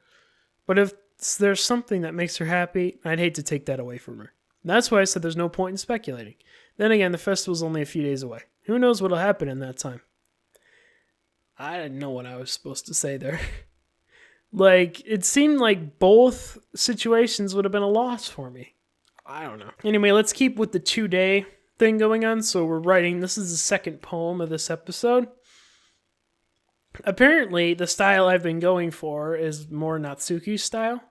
But if there's something that makes her happy, I'd hate to take that away from her. That's why I said there's no point in speculating. Then again, the festival's only a few days away. Who knows what'll happen in that time? I didn't know what I was supposed to say there. Like, it seemed like both situations would have been a loss for me. I don't know. Anyway, let's keep with the 2-day thing going on. So we're writing, this is the second poem of this episode. Apparently, the style I've been going for is more Natsuki's style.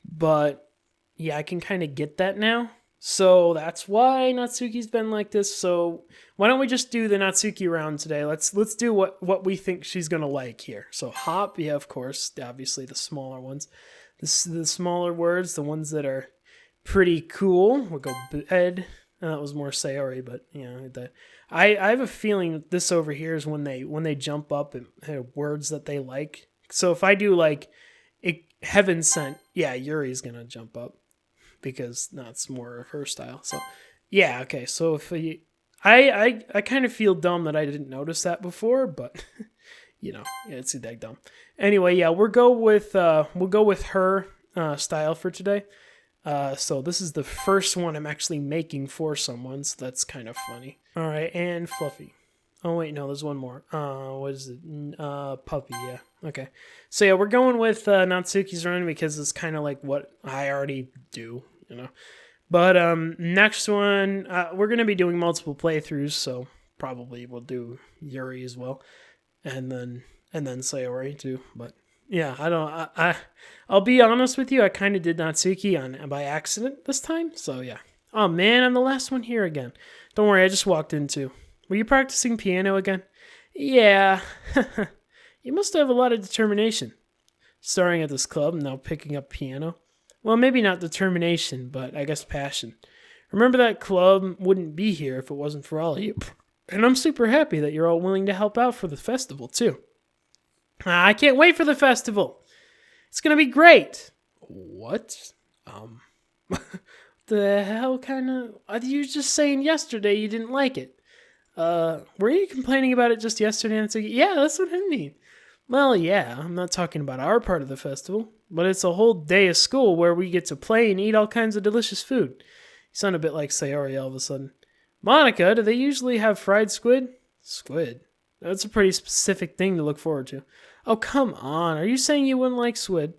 But, yeah, I can kind of get that now. So that's why Natsuki's been like this. So why don't we just do the Natsuki round today? Let's do what we think she's going to like here. So hop, yeah, of course, obviously the smaller ones. The smaller words, the ones that are pretty cool. We'll go bed. That was more Sayori, but you know, I have a feeling that this over here is when they jump up and have words that they like. So if I do like heaven sent, yeah, Yuri's gonna jump up because that's more of her style. So yeah, okay. So if I kind of feel dumb that I didn't notice that before, but you know, yeah, it's that dumb. Anyway, yeah, we'll go with her style for today. So this is the first one I'm actually making for someone, so that's kind of funny. All right, and Fluffy. Oh, wait, no, there's one more. What is it? Puppy, yeah. Okay. So, yeah, we're going with Natsuki's run because it's kind of like what I already do, you know. But next one, we're going to be doing multiple playthroughs, so probably we'll do Yuri as well. And then Sayori, too, but... Yeah, I'll be honest with you, I kind of did Natsuki by accident this time, so yeah. Oh man, I'm the last one here again. Don't worry, I just walked in too. Were you practicing piano again? Yeah. You must have a lot of determination. Starting at this club, now picking up piano. Well, maybe not determination, but I guess passion. Remember that club wouldn't be here if it wasn't for all of you. And I'm super happy that you're all willing to help out for the festival too. I can't wait for the festival. It's going to be great. What? The hell kind of... You were just saying yesterday you didn't like it. Were you complaining about it just yesterday? And yeah, that's what I mean. Well, yeah, I'm not talking about our part of the festival, but it's a whole day of school where we get to play and eat all kinds of delicious food. You sound a bit like Sayori all of a sudden. Monica, do they usually have fried squid? Squid? That's a pretty specific thing to look forward to. Oh, come on. Are you saying you wouldn't like squid?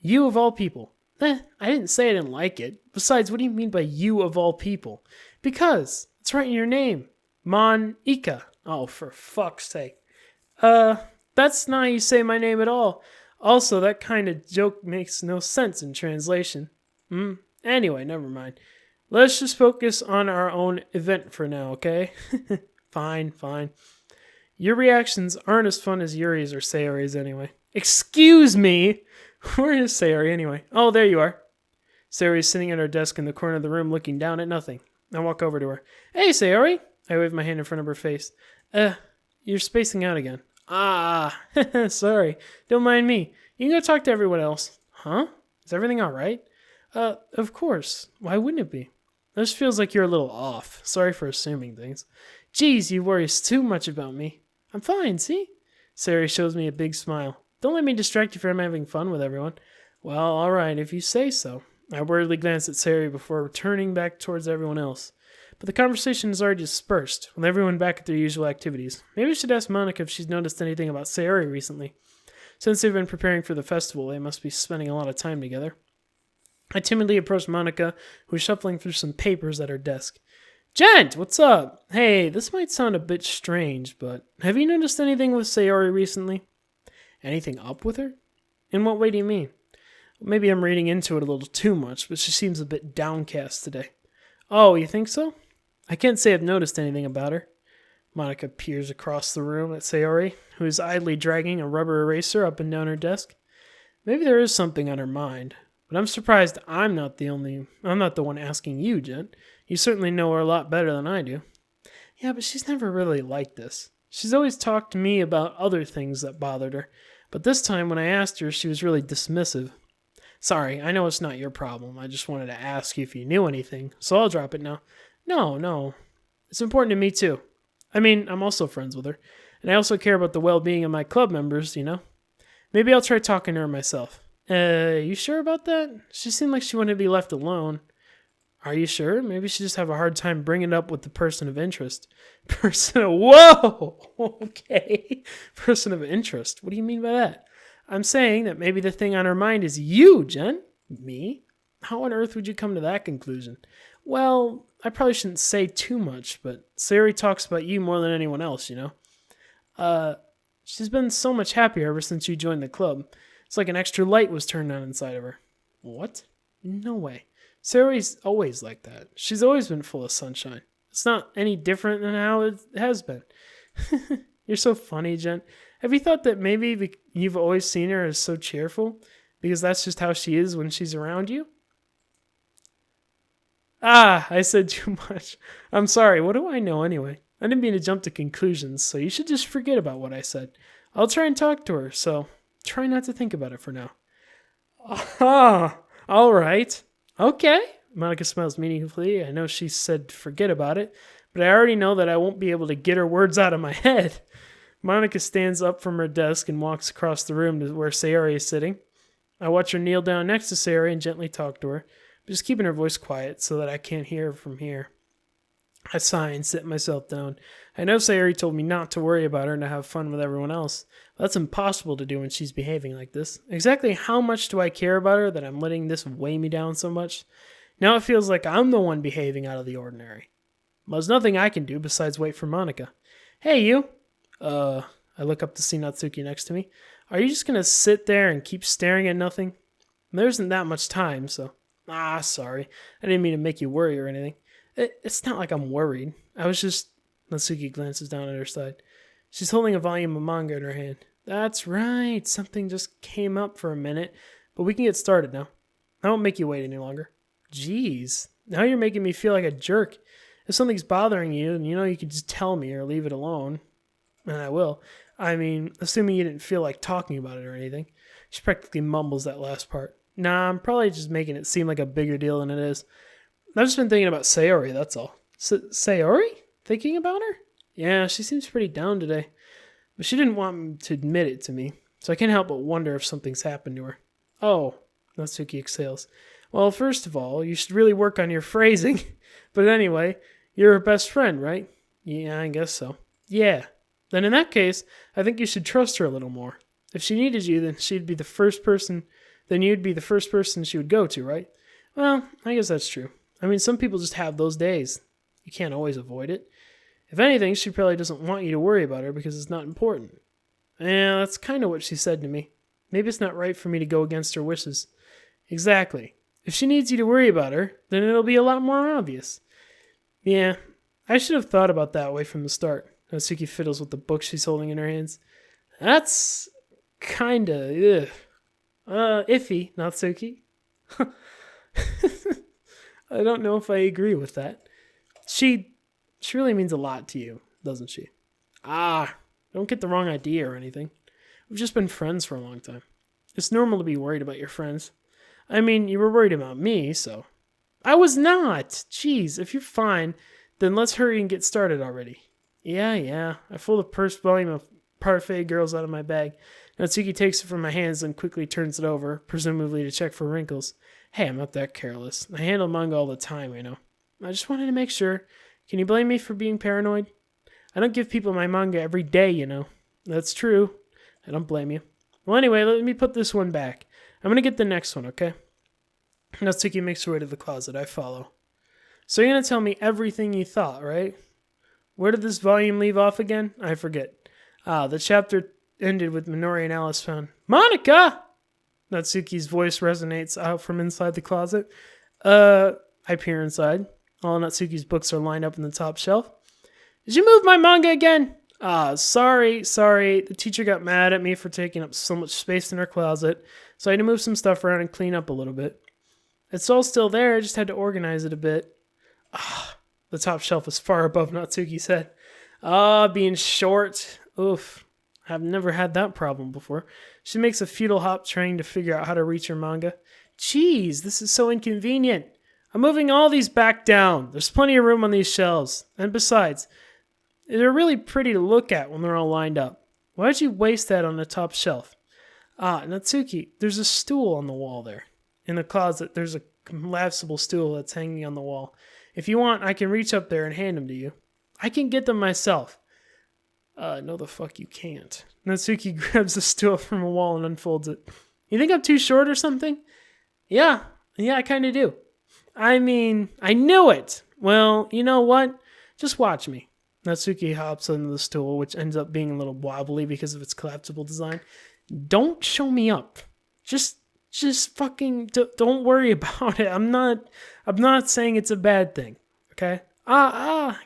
You of all people. I didn't say I didn't like it. Besides, what do you mean by you of all people? Because it's right in your name. Mon-ika. Oh, for fuck's sake. That's not how you say my name at all. Also, that kind of joke makes no sense in translation. Anyway, never mind. Let's just focus on our own event for now, okay? Fine. Your reactions aren't as fun as Yuri's or Sayori's anyway. Excuse me! Where is Sayori anyway? Oh, there you are. Sayori's sitting at her desk in the corner of the room looking down at nothing. I walk over to her. Hey, Sayori! I wave my hand in front of her face. You're spacing out again. Ah, sorry. Don't mind me. You can go talk to everyone else. Huh? Is everything alright? Of course. Why wouldn't it be? This feels like you're a little off. Sorry for assuming things. Geez, you worry too much about me. I'm fine, see? Sayori shows me a big smile. Don't let me distract you from having fun with everyone. Well, alright, if you say so. I worriedly glance at Sayori before turning back towards everyone else. But the conversation is already dispersed, with everyone back at their usual activities. Maybe I should ask Monica if she's noticed anything about Sayori recently. Since they've been preparing for the festival, they must be spending a lot of time together. I timidly approached Monica, who was shuffling through some papers at her desk. Gent, what's up? Hey, this might sound a bit strange, but have you noticed anything with Sayori recently? Anything up with her? In what way do you mean? Maybe I'm reading into it a little too much, but she seems a bit downcast today. Oh, you think so? I can't say I've noticed anything about her. Monica peers across the room at Sayori, who is idly dragging a rubber eraser up and down her desk. Maybe there is something on her mind, but I'm surprised I'm not the one asking you, Gent. You certainly know her a lot better than I do. Yeah, but she's never really like this. She's always talked to me about other things that bothered her, but this time when I asked her, she was really dismissive. Sorry, I know it's not your problem. I just wanted to ask you if you knew anything, so I'll drop it now. No. It's important to me too. I mean, I'm also friends with her, and I also care about the well-being of my club members, you know? Maybe I'll try talking to her myself. You sure about that? She seemed like she wanted to be left alone. Are you sure? Maybe she just have a hard time bringing it up with the person of interest. Whoa! Okay. Person of interest. What do you mean by that? I'm saying that maybe the thing on her mind is you, Jen. Me? How on earth would you come to that conclusion? Well, I probably shouldn't say too much, but Sayori talks about you more than anyone else, you know? She's been so much happier ever since you joined the club. It's like an extra light was turned on inside of her. What? No way. Sayori's always like that. She's always been full of sunshine. It's not any different than how it has been. You're so funny, Jen. Have you thought that maybe you've always seen her as so cheerful? Because that's just how she is when she's around you? I said too much. I'm sorry. What do I know anyway? I didn't mean to jump to conclusions, so you should just forget about what I said. I'll try and talk to her, so try not to think about it for now. All right. Okay. Monica smiles meaningfully. I know she said forget about it, but I already know that I won't be able to get her words out of my head. Monica stands up from her desk and walks across the room to where Sayori is sitting. I watch her kneel down next to Sayori and gently talk to her, just keeping her voice quiet so that I can't hear her from here. I sigh and sit myself down. I know Sayori told me not to worry about her and to have fun with everyone else. That's impossible to do when she's behaving like this. Exactly how much do I care about her that I'm letting this weigh me down so much? Now it feels like I'm the one behaving out of the ordinary. Well, there's nothing I can do besides wait for Monica. Hey, you! I look up to see Natsuki next to me. Are you just gonna sit there and keep staring at nothing? There isn't that much time, so... sorry. I didn't mean to make you worry or anything. It's not like I'm worried. I was just... Natsuki glances down at her side. She's holding a volume of manga in her hand. That's right. Something just came up for a minute, but we can get started now. I won't make you wait any longer. Jeez. Now you're making me feel like a jerk. If something's bothering you, then you know you can just tell me or leave it alone. And I will. I mean, assuming you didn't feel like talking about it or anything. She practically mumbles that last part. Nah, I'm probably just making it seem like a bigger deal than it is. I've just been thinking about Sayori, that's all. Sayori? Thinking about her? Yeah, she seems pretty down today. But she didn't want to admit it to me, so I can't help but wonder if something's happened to her. Oh, Natsuki exhales. Well, first of all, you should really work on your phrasing. But anyway, you're her best friend, right? Yeah, I guess so. Yeah. Then in that case, I think you should trust her a little more. If she needed you, then you'd be the first person she would go to, right? Well, I guess that's true. I mean, some people just have those days. You can't always avoid it. If anything, she probably doesn't want you to worry about her because it's not important. Yeah, that's kind of what she said to me. Maybe it's not right for me to go against her wishes. Exactly. If she needs you to worry about her, then it'll be a lot more obvious. Yeah, I should have thought about that way from the start. Natsuki fiddles with the book she's holding in her hands. That's kinda, iffy, Natsuki. I don't know if I agree with that. She really means a lot to you, doesn't she? Don't get the wrong idea or anything. We've just been friends for a long time. It's normal to be worried about your friends. I mean, you were worried about me, so... I was not! Jeez, if you're fine, then let's hurry and get started already. Yeah. I pull the first volume of Parfait Girls out of my bag. Natsuki takes it from my hands and quickly turns it over, presumably to check for wrinkles. Hey, I'm not that careless. I handle manga all the time, you know. I just wanted to make sure. Can you blame me for being paranoid? I don't give people my manga every day, you know. That's true. I don't blame you. Well, anyway, let me put this one back. I'm gonna get the next one, okay? Natsuki makes her way to the closet. I follow. So you're gonna tell me everything you thought, right? Where did this volume leave off again? I forget. The chapter ended with Minori and Alice found Monica! Natsuki's voice resonates out from inside the closet. I peer inside. All Natsuki's books are lined up in the top shelf. Did you move my manga again? Sorry. The teacher got mad at me for taking up so much space in her closet, so I had to move some stuff around and clean up a little bit. It's all still there, I just had to organize it a bit. The top shelf is far above Natsuki's head. Being short. Oof. I've never had that problem before. She makes a futile hop trying to figure out how to reach her manga. Jeez, this is so inconvenient. I'm moving all these back down. There's plenty of room on these shelves. And besides, they're really pretty to look at when they're all lined up. Why'd you waste that on the top shelf? Natsuki, there's a stool on the wall there. In the closet, there's a collapsible stool that's hanging on the wall. If you want, I can reach up there and hand them to you. I can get them myself. No the fuck you can't. Natsuki grabs the stool from a wall and unfolds it. You think I'm too short or something? Yeah, I kinda do. I mean, I knew it! Well, you know what? Just watch me. Natsuki hops onto the stool, which ends up being a little wobbly because of its collapsible design. Don't show me up. Just fucking don't worry about it. I'm not saying it's a bad thing. Okay?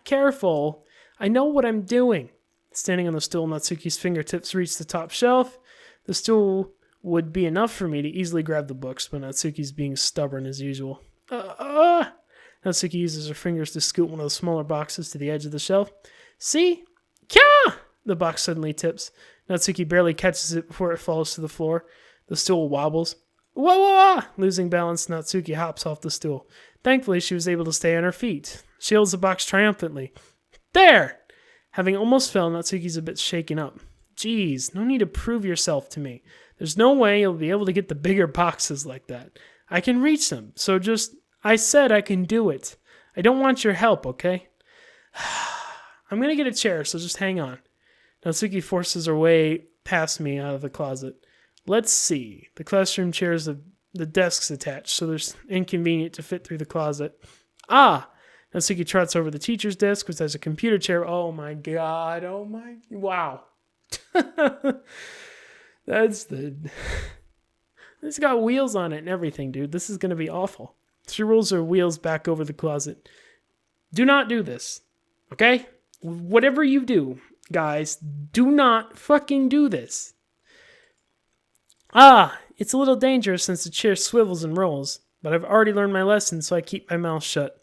Careful. I know what I'm doing. Standing on the stool, Natsuki's fingertips reach the top shelf. The stool would be enough for me to easily grab the books, but Natsuki's being stubborn as usual. Natsuki uses her fingers to scoot one of the smaller boxes to the edge of the shelf. See? Kya! The box suddenly tips. Natsuki barely catches it before it falls to the floor. The stool wobbles. Whoa! Losing balance, Natsuki hops off the stool. Thankfully, she was able to stay on her feet. She holds the box triumphantly. There! Having almost fell, Natsuki's a bit shaken up. Geez, no need to prove yourself to me. There's no way you'll be able to get the bigger boxes like that. I can reach them, so I said I can do it. I don't want your help, okay? I'm gonna get a chair, so just hang on. Natsuki forces her way past me out of the closet. Let's see. The classroom chairs, the desks attached, so there's inconvenient to fit through the closet. Natsuki trots over the teacher's desk, which has a computer chair. Oh my god. Wow. It's got wheels on it and everything, dude. This is going to be awful. She rolls her wheels back over the closet. Do not do this. Okay? Whatever you do, guys, do not fucking do this. It's a little dangerous since the chair swivels and rolls, but I've already learned my lesson, so I keep my mouth shut.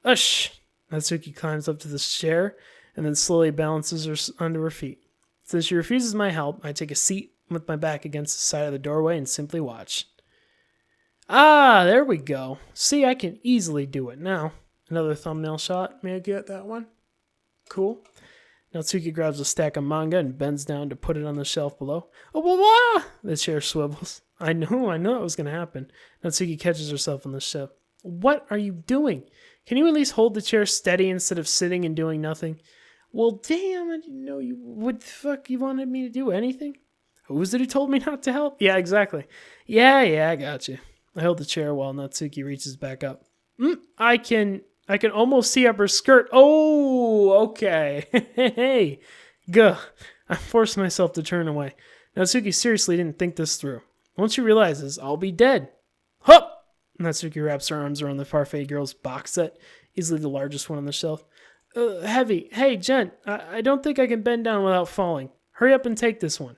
Ush! Natsuki climbs up to the chair and then slowly balances her onto her feet. Since she refuses my help, I take a seat with my back against the side of the doorway and simply watch. There we go. See, I can easily do it now. Another thumbnail shot. May I get that one? Cool. Natsuki grabs a stack of manga and bends down to put it on the shelf below. The chair swivels. I knew it was going to happen. Natsuki catches herself on the shelf. What are you doing? Can you at least hold the chair steady instead of sitting and doing nothing? Well, damn, I didn't know you would. Fuck, you wanted me to do anything? Who was it who told me not to help? Yeah, exactly. Yeah, I got you. I hold the chair while Natsuki reaches back up. I can almost see up her skirt. Oh, okay. Hey, Gah. I forced myself to turn away. Natsuki seriously didn't think this through. Once she realizes, I'll be dead. Hup! Natsuki wraps her arms around the Parfait Girl's box set, easily the largest one on the shelf. Heavy. Hey, gent, I don't think I can bend down without falling. Hurry up and take this one.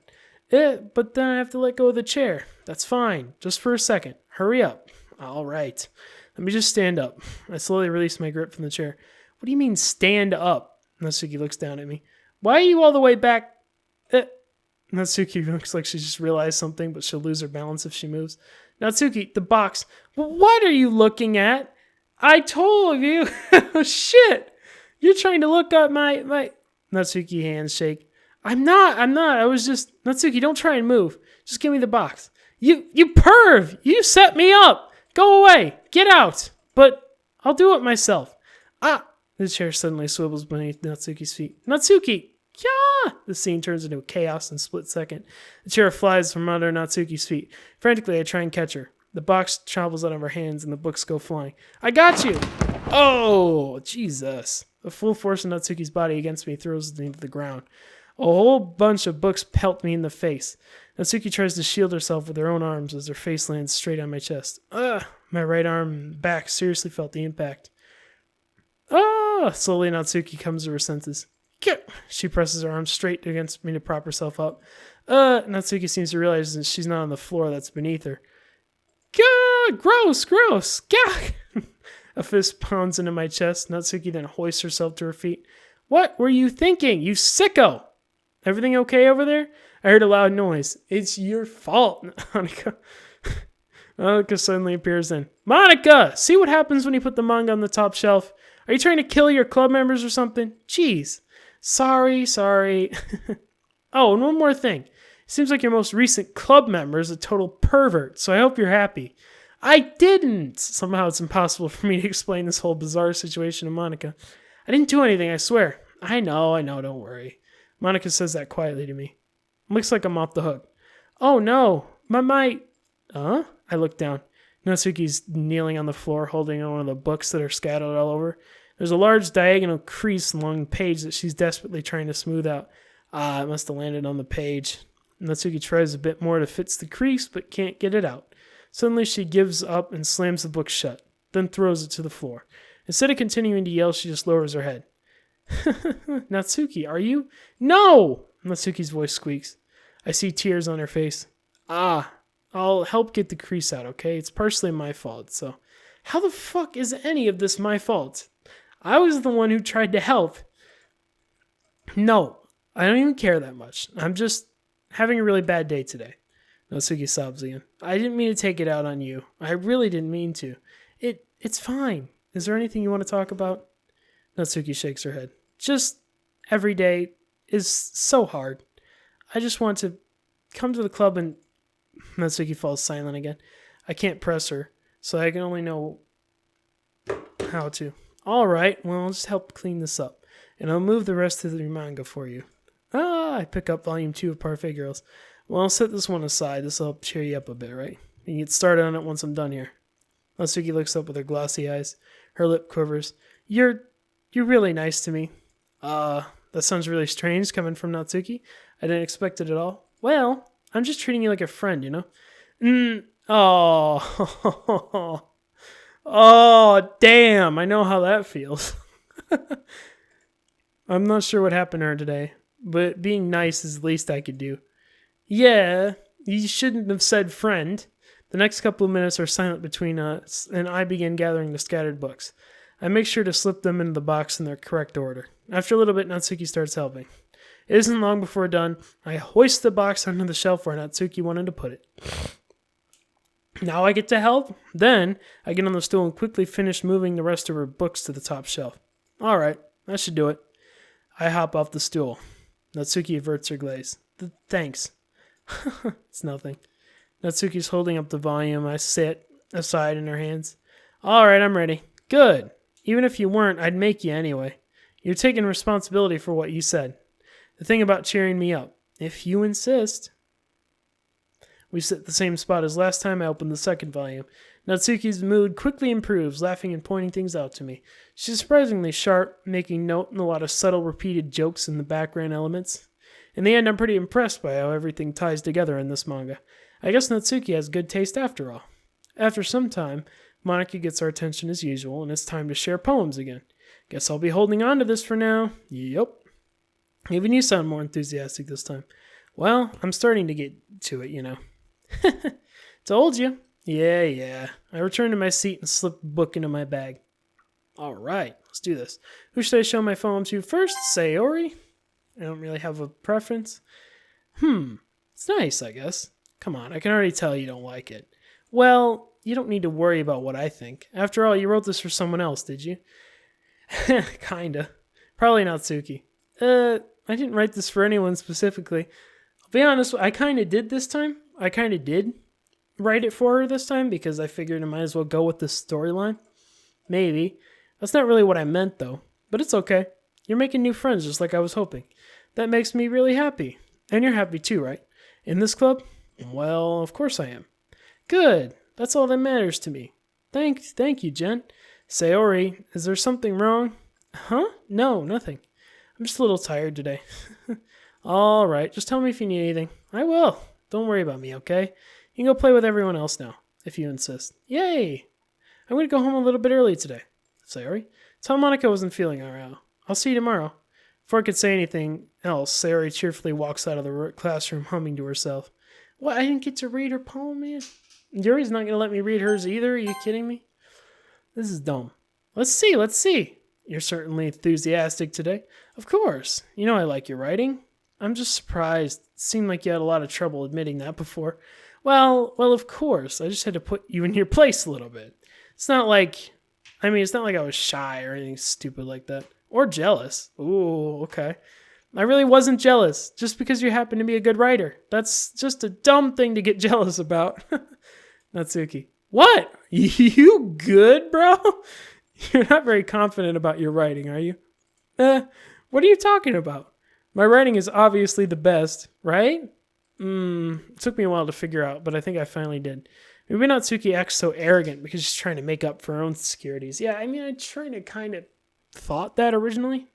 But then I have to let go of the chair. That's fine. Just for a second. Hurry up. All right. Let me just stand up. I slowly release my grip from the chair. What do you mean, stand up? Natsuki looks down at me. Why are you all the way back? Natsuki looks like she just realized something, but she'll lose her balance if she moves. Natsuki, the box. What are you looking at? I told you. Oh, shit. You're trying to look at my... Natsuki hands shake. I'm not. I was just... Natsuki, don't try and move. Just give me the box. You perv! You set me up! Go away! Get out! But I'll do it myself. The chair suddenly swivels beneath Natsuki's feet. Natsuki! Yeah! The scene turns into chaos in a split second. The chair flies from under Natsuki's feet. Frantically, I try and catch her. The box travels out of her hands and the books go flying. I got you! Oh, Jesus. The full force of Natsuki's body against me throws me to the ground. A whole bunch of books pelt me in the face. Natsuki tries to shield herself with her own arms as her face lands straight on my chest. My right arm and back seriously felt the impact. Slowly Natsuki comes to her senses. She presses her arms straight against me to prop herself up. Natsuki seems to realize that she's not on the floor that's beneath her. Gross! A fist pounds into my chest. Natsuki then hoists herself to her feet. What were you thinking, you sicko? Everything okay over there? I heard a loud noise. It's your fault, Monica. Monica suddenly appears then. Monica! See what happens when you put the manga on the top shelf? Are you trying to kill your club members or something? Jeez. Sorry. Oh, and one more thing. Seems like your most recent club member is a total pervert, so I hope you're happy. I didn't! Somehow it's impossible for me to explain this whole bizarre situation to Monica. I didn't do anything, I swear. I know, don't worry. Monica says that quietly to me. Looks like I'm off the hook. Oh no, my... Huh? I look down. Natsuki's kneeling on the floor holding on one of the books that are scattered all over. There's a large diagonal crease along the page that she's desperately trying to smooth out. It must have landed on the page. Natsuki tries a bit more to fix the crease, but can't get it out. Suddenly she gives up and slams the book shut, then throws it to the floor. Instead of continuing to yell, she just lowers her head. Natsuki, are you? No! Natsuki's voice squeaks. I see tears on her face. I'll help get the crease out, okay? It's partially my fault, so... How the fuck is any of this my fault? I was the one who tried to help. No, I don't even care that much. I'm just having a really bad day today. Natsuki sobs again. I didn't mean to take it out on you. I really didn't mean to. It's fine. Is there anything you want to talk about? Natsuki shakes her head. Just every day is so hard. I just want to come to the club and... Natsuki falls silent again. I can't press her, so I can only know how to. Alright, well, I'll just help clean this up, and I'll move the rest of the manga for you. I pick up volume 2 of Parfait Girls. Well, I'll set this one aside. This will help cheer you up a bit, right? You can get started on it once I'm done here. Natsuki looks up with her glossy eyes. Her lip quivers. You're really nice to me. That sounds really strange coming from Natsuki. I didn't expect it at all. Well, I'm just treating you like a friend, you know? Oh. Oh, damn. I know how that feels. I'm not sure what happened to her today, but being nice is the least I could do. Yeah, you shouldn't have said friend. The next couple of minutes are silent between us, and I begin gathering the scattered books. I make sure to slip them into the box in their correct order. After a little bit, Natsuki starts helping. It isn't long before done. I hoist the box onto the shelf where Natsuki wanted to put it. Now I get to help? Then, I get on the stool and quickly finish moving the rest of her books to the top shelf. Alright, that should do it. I hop off the stool. Natsuki averts her glaze. Thanks. It's nothing. Natsuki's holding up the volume. I sit aside in her hands. Alright, I'm ready. Good. Even if you weren't, I'd make you anyway. You're taking responsibility for what you said. The thing about cheering me up. If you insist. We sit at the same spot as last time I opened the second volume. Natsuki's mood quickly improves, laughing and pointing things out to me. She's surprisingly sharp, making note and a lot of subtle repeated jokes in the background elements. In the end, I'm pretty impressed by how everything ties together in this manga. I guess Natsuki has good taste after all. After some time, Monica gets our attention as usual, and it's time to share poems again. Guess I'll be holding on to this for now. Yup. Even you sound more enthusiastic this time. Well, I'm starting to get to it, you know. Told you. Yeah. I return to my seat and slip the book into my bag. Alright, let's do this. Who should I show my poem to first? Sayori? I don't really have a preference. It's nice, I guess. Come on, I can already tell you don't like it. Well, you don't need to worry about what I think. After all, you wrote this for someone else, did you? Kinda. Probably Natsuki. I didn't write this for anyone specifically. I'll be honest, I kinda did this time. I kinda did write it for her this time because I figured I might as well go with this storyline. Maybe. That's not really what I meant, though. But it's okay. You're making new friends just like I was hoping. That makes me really happy. And you're happy too, right? In this club? Well, of course I am. Good. That's all that matters to me. Thank you, gent. Sayori, is there something wrong? Huh? No, nothing. I'm just a little tired today. Alright, just tell me if you need anything. I will. Don't worry about me, okay? You can go play with everyone else now, if you insist. Yay! I'm going to go home a little bit early today. Sayori, tell Monica I wasn't feeling alright. I'll see you tomorrow. Before I could say anything else, Sayori cheerfully walks out of the classroom humming to herself. What, I didn't get to read her poem, man? Yuri's not going to let me read hers either? Are you kidding me? This is dumb. Let's see. You're certainly enthusiastic today. Of course. You know I like your writing. I'm just surprised. It seemed like you had a lot of trouble admitting that before. Well, of course. I just had to put you in your place a little bit. It's not like I was shy or anything stupid like that. Or jealous. Ooh, okay. I really wasn't jealous just because you happen to be a good writer. That's just a dumb thing to get jealous about. Natsuki. What? You good, bro? You're not very confident about your writing, are you? What are you talking about? My writing is obviously the best, right? It took me a while to figure out, but I think I finally did. Maybe Natsuki acts so arrogant because she's trying to make up for her own insecurities. Yeah, I mean, I tried to kind of thought that originally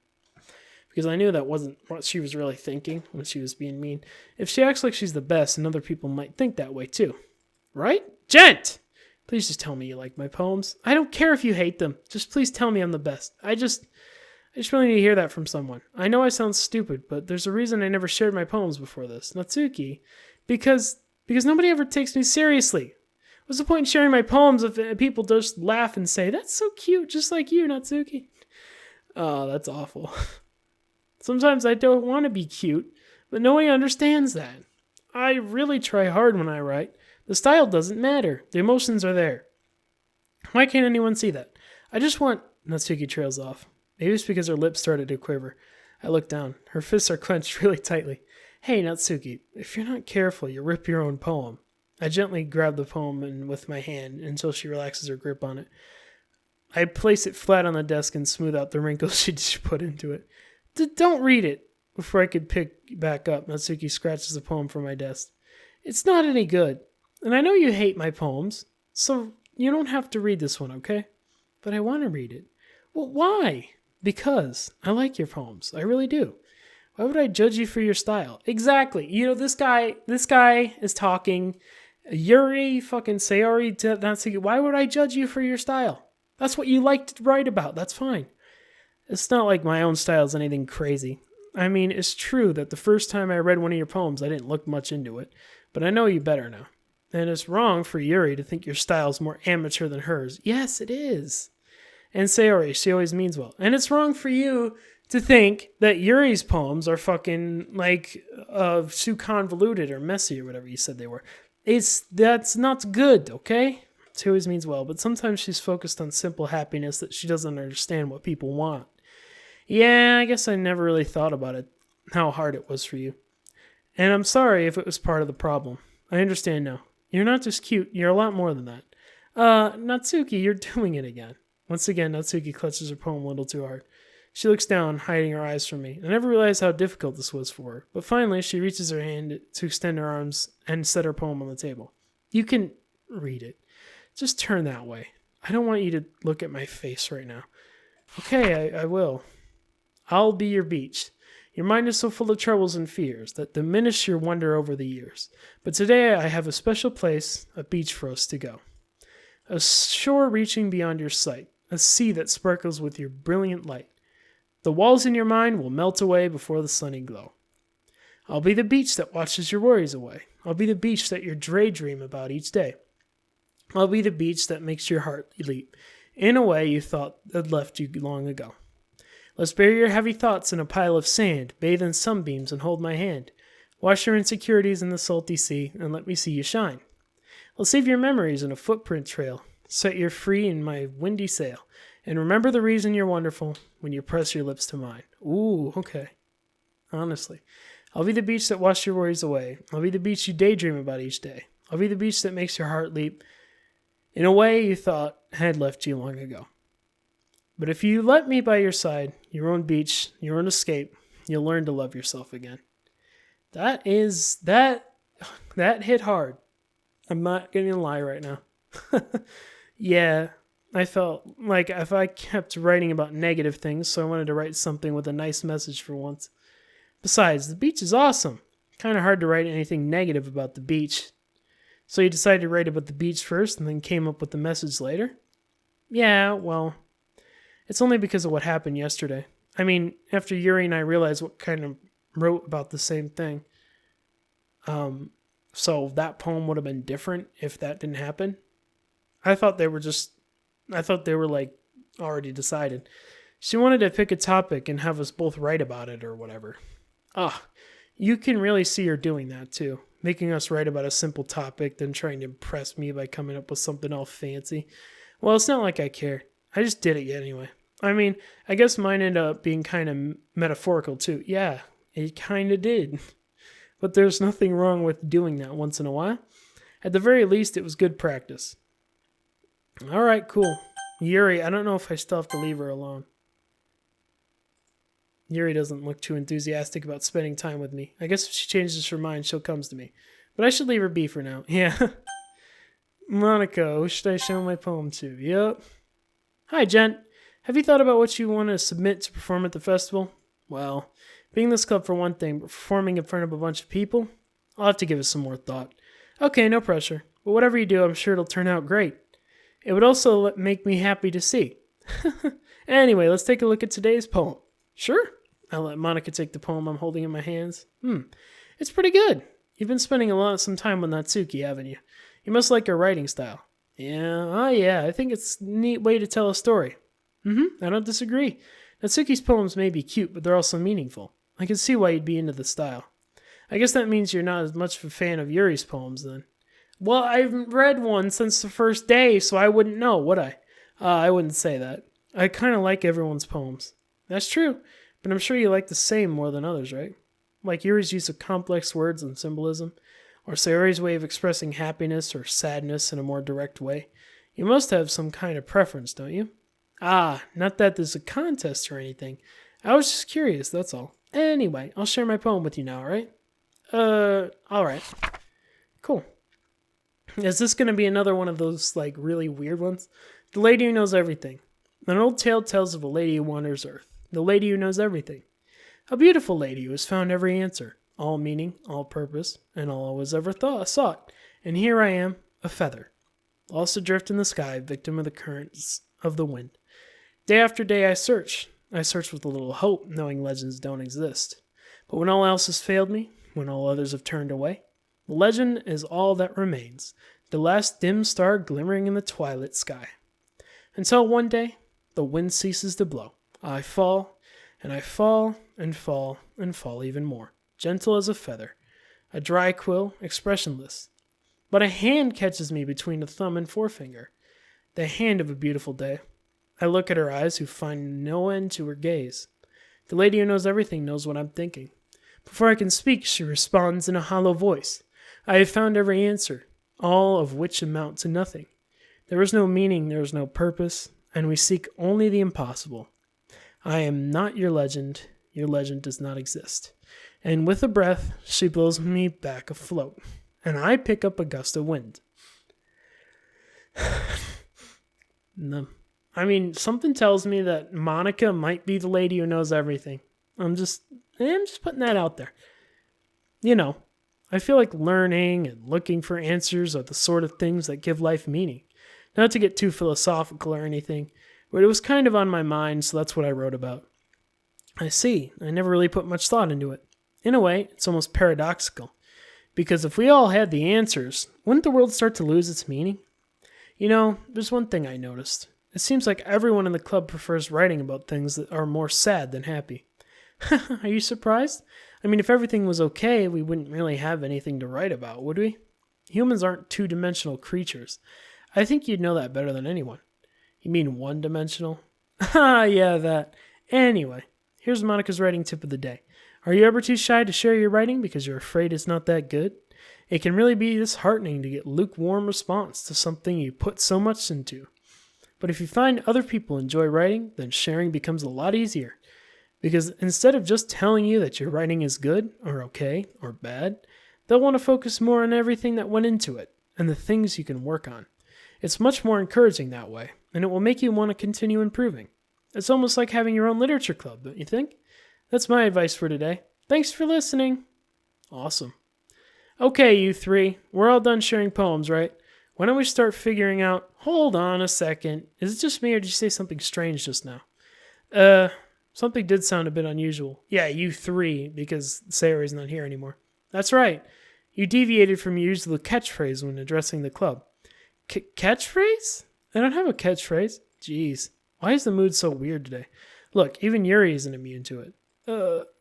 because I knew that wasn't what she was really thinking when she was being mean. If she acts like she's the best, and other people might think that way too. Right? Gent! Please just tell me you like my poems. I don't care if you hate them. Just please tell me I'm the best. I just really need to hear that from someone. I know I sound stupid, but there's a reason I never shared my poems before this. Natsuki. Because nobody ever takes me seriously. What's the point in sharing my poems if people just laugh and say, that's so cute, just like you, Natsuki? Oh, that's awful. Sometimes I don't want to be cute, but nobody understands that. I really try hard when I write. The style doesn't matter. The emotions are there. Why can't anyone see that? I just want... Natsuki trails off. Maybe it's because her lips started to quiver. I look down. Her fists are clenched really tightly. Hey, Natsuki, if you're not careful, you'll rip your own poem. I gently grab the poem with my hand until she relaxes her grip on it. I place it flat on the desk and smooth out the wrinkles she put into it. Don't read it. Before I could pick back up, Natsuki scratches the poem from my desk. It's not any good. And I know you hate my poems, so you don't have to read this one, okay? But I want to read it. Well, why? Because I like your poems. I really do. Why would I judge you for your style? Exactly. You know, this guy is talking. Yuri, fucking Sayori, Natsuki. Why would I judge you for your style? That's what you like to write about. That's fine. It's not like my own style is anything crazy. I mean, it's true that the first time I read one of your poems, I didn't look much into it. But I know you better now. And it's wrong for Yuri to think your style's more amateur than hers. Yes, it is. And Sayori, she always means well. And it's wrong for you to think that Yuri's poems are fucking, like, too convoluted or messy or whatever you said they were. That's not good, okay? She always means well, but sometimes she's focused on simple happiness that she doesn't understand what people want. Yeah, I guess I never really thought about it, how hard it was for you. And I'm sorry if it was part of the problem. I understand now. You're not just cute, you're a lot more than that. Natsuki, you're doing it again. Once again, Natsuki clutches her poem a little too hard. She looks down, hiding her eyes from me. I never realized how difficult this was for her. But finally, she reaches her hand to extend her arms and set her poem on the table. You can read it. Just turn that way. I don't want you to look at my face right now. Okay, I will. I'll be your beach. Your mind is so full of troubles and fears that diminish your wonder over the years. But today I have a special place, a beach for us to go. A shore reaching beyond your sight. A sea that sparkles with your brilliant light. The walls in your mind will melt away before the sunny glow. I'll be the beach that washes your worries away. I'll be the beach that you daydream about each day. I'll be the beach that makes your heart leap in a way you thought had left you long ago. Let's bury your heavy thoughts in a pile of sand, bathe in sunbeams and hold my hand. Wash your insecurities in the salty sea and let me see you shine. I'll save your memories in a footprint trail, set you free in my windy sail, and remember the reason you're wonderful when you press your lips to mine. Ooh, okay. Honestly. I'll be the beach that washes your worries away. I'll be the beach you daydream about each day. I'll be the beach that makes your heart leap in a way you thought had left you long ago. But if you let me by your side, your own beach, your own escape, you'll learn to love yourself again. That hit hard. I'm not going to lie right now. Yeah, I felt like if I kept writing about negative things, so I wanted to write something with a nice message for once. Besides, the beach is awesome. Kind of hard to write anything negative about the beach. So you decided to write about the beach first and then came up with the message later? Yeah, well, it's only because of what happened yesterday. I mean, after Yuri and I realized what kind of wrote about the same thing. So that poem would have been different if that didn't happen. I thought they were like Already decided. She wanted to pick a topic and have us both write about it or whatever. Ah, you can really see her doing that too. Making us write about a simple topic, then trying to impress me by coming up with something all fancy. Well, it's not like I care. I just did it anyway. I mean, I guess mine ended up being kind of metaphorical too. Yeah, it kind of did. But there's nothing wrong with doing that once in a while. At the very least, it was good practice. Alright, cool. Yuri, I don't know if I still have to leave her alone. Yuri doesn't look too enthusiastic about spending time with me. I guess if she changes her mind, she'll come to me. But I should leave her be for now. Yeah. Monica, who should I show my poem to? Yep. Hi, gent. Have you thought about what you want to submit to perform at the festival? Well, being this club for one thing, but performing in front of a bunch of people? I'll have to give it some more thought. Okay, no pressure. But whatever you do, I'm sure it'll turn out great. It would also make me happy to see. Anyway, let's take a look at today's poem. Sure. I'll let Monica take the poem I'm holding in my hands. It's pretty good. You've been spending some time with Natsuki, haven't you? You must like her writing style. Yeah, I think it's a neat way to tell a story. I don't disagree. Natsuki's poems may be cute, but they're also meaningful. I can see why you'd be into the style. I guess that means you're not as much of a fan of Yuri's poems, then. Well, I haven't read one since the first day, so I wouldn't know, would I? I wouldn't say that. I kind of like everyone's poems. That's true, but I'm sure you like the same more than others, right? Like Yuri's use of complex words and symbolism, or Sayori's way of expressing happiness or sadness in a more direct way. You must have some kind of preference, don't you? Not that there's a contest or anything. I was just curious, that's all. Anyway, I'll share my poem with you now, alright? Alright. Cool. Is this going to be another one of those, really weird ones? The Lady Who Knows Everything. An old tale tells of a lady who wanders earth. The lady who knows everything. A beautiful lady who has found every answer, all meaning, all purpose, and all I was ever sought. And here I am, a feather, lost adrift in the sky, victim of the currents of the wind. Day after day I search. I search with a little hope, knowing legends don't exist. But when all else has failed me, when all others have turned away, the legend is all that remains, the last dim star glimmering in the twilight sky. Until one day, the wind ceases to blow. I fall, and I fall, and fall, and fall even more, gentle as a feather, a dry quill, expressionless. But a hand catches me between a thumb and forefinger, the hand of a beautiful day. I look at her eyes, who find no end to her gaze. The lady who knows everything knows what I'm thinking. Before I can speak, she responds in a hollow voice. I have found every answer, all of which amount to nothing. There is no meaning, there is no purpose, and we seek only the impossible. I am not your legend does not exist. And with a breath, she blows me back afloat, and I pick up a gust of wind. Something tells me that Monica might be the lady who knows everything. I'm just putting that out there. I feel like learning and looking for answers are the sort of things that give life meaning. Not to get too philosophical or anything, but it was kind of on my mind, so that's what I wrote about. I see. I never really put much thought into it. In a way, it's almost paradoxical. Because if we all had the answers, wouldn't the world start to lose its meaning? There's one thing I noticed. It seems like everyone in the club prefers writing about things that are more sad than happy. Are you surprised? If everything was okay, we wouldn't really have anything to write about, would we? Humans aren't two-dimensional creatures. I think you'd know that better than anyone. You mean one-dimensional? Yeah, that. Anyway, here's Monica's writing tip of the day. Are you ever too shy to share your writing because you're afraid it's not that good? It can really be disheartening to get lukewarm response to something you put so much into. But if you find other people enjoy writing, then sharing becomes a lot easier. Because instead of just telling you that your writing is good, or okay, or bad, they'll want to focus more on everything that went into it, and the things you can work on. It's much more encouraging that way, and it will make you want to continue improving. It's almost like having your own literature club, don't you think? That's my advice for today. Thanks for listening. Awesome. Okay, you three, we're all done sharing poems, right? Why don't we start figuring out... Hold on a second. Is it just me, or did you say something strange just now? Something did sound a bit unusual. Yeah, you three, because Sayori's not here anymore. That's right. You deviated from your usual catchphrase when addressing the club. Catchphrase? I don't have a catchphrase. Jeez. Why is the mood so weird today? Look, even Yuri isn't immune to it.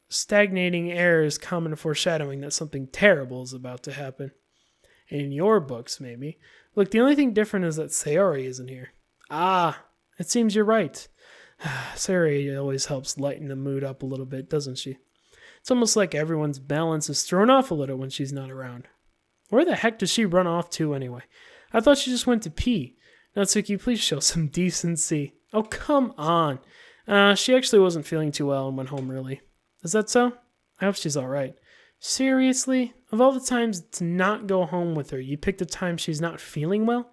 Stagnating air is common foreshadowing that something terrible is about to happen. In your books, maybe. Look, the only thing different is that Sayori isn't here. Ah, it seems you're right. Sayori always helps lighten the mood up a little bit, doesn't she? It's almost like everyone's balance is thrown off a little when she's not around. Where the heck does she run off to anyway? I thought she just went to pee. Natsuki, please show some decency. Oh, come on. She actually wasn't feeling too well and went home early. Is that so? I hope she's alright. Seriously? Of all the times to not go home with her, you picked the time she's not feeling well?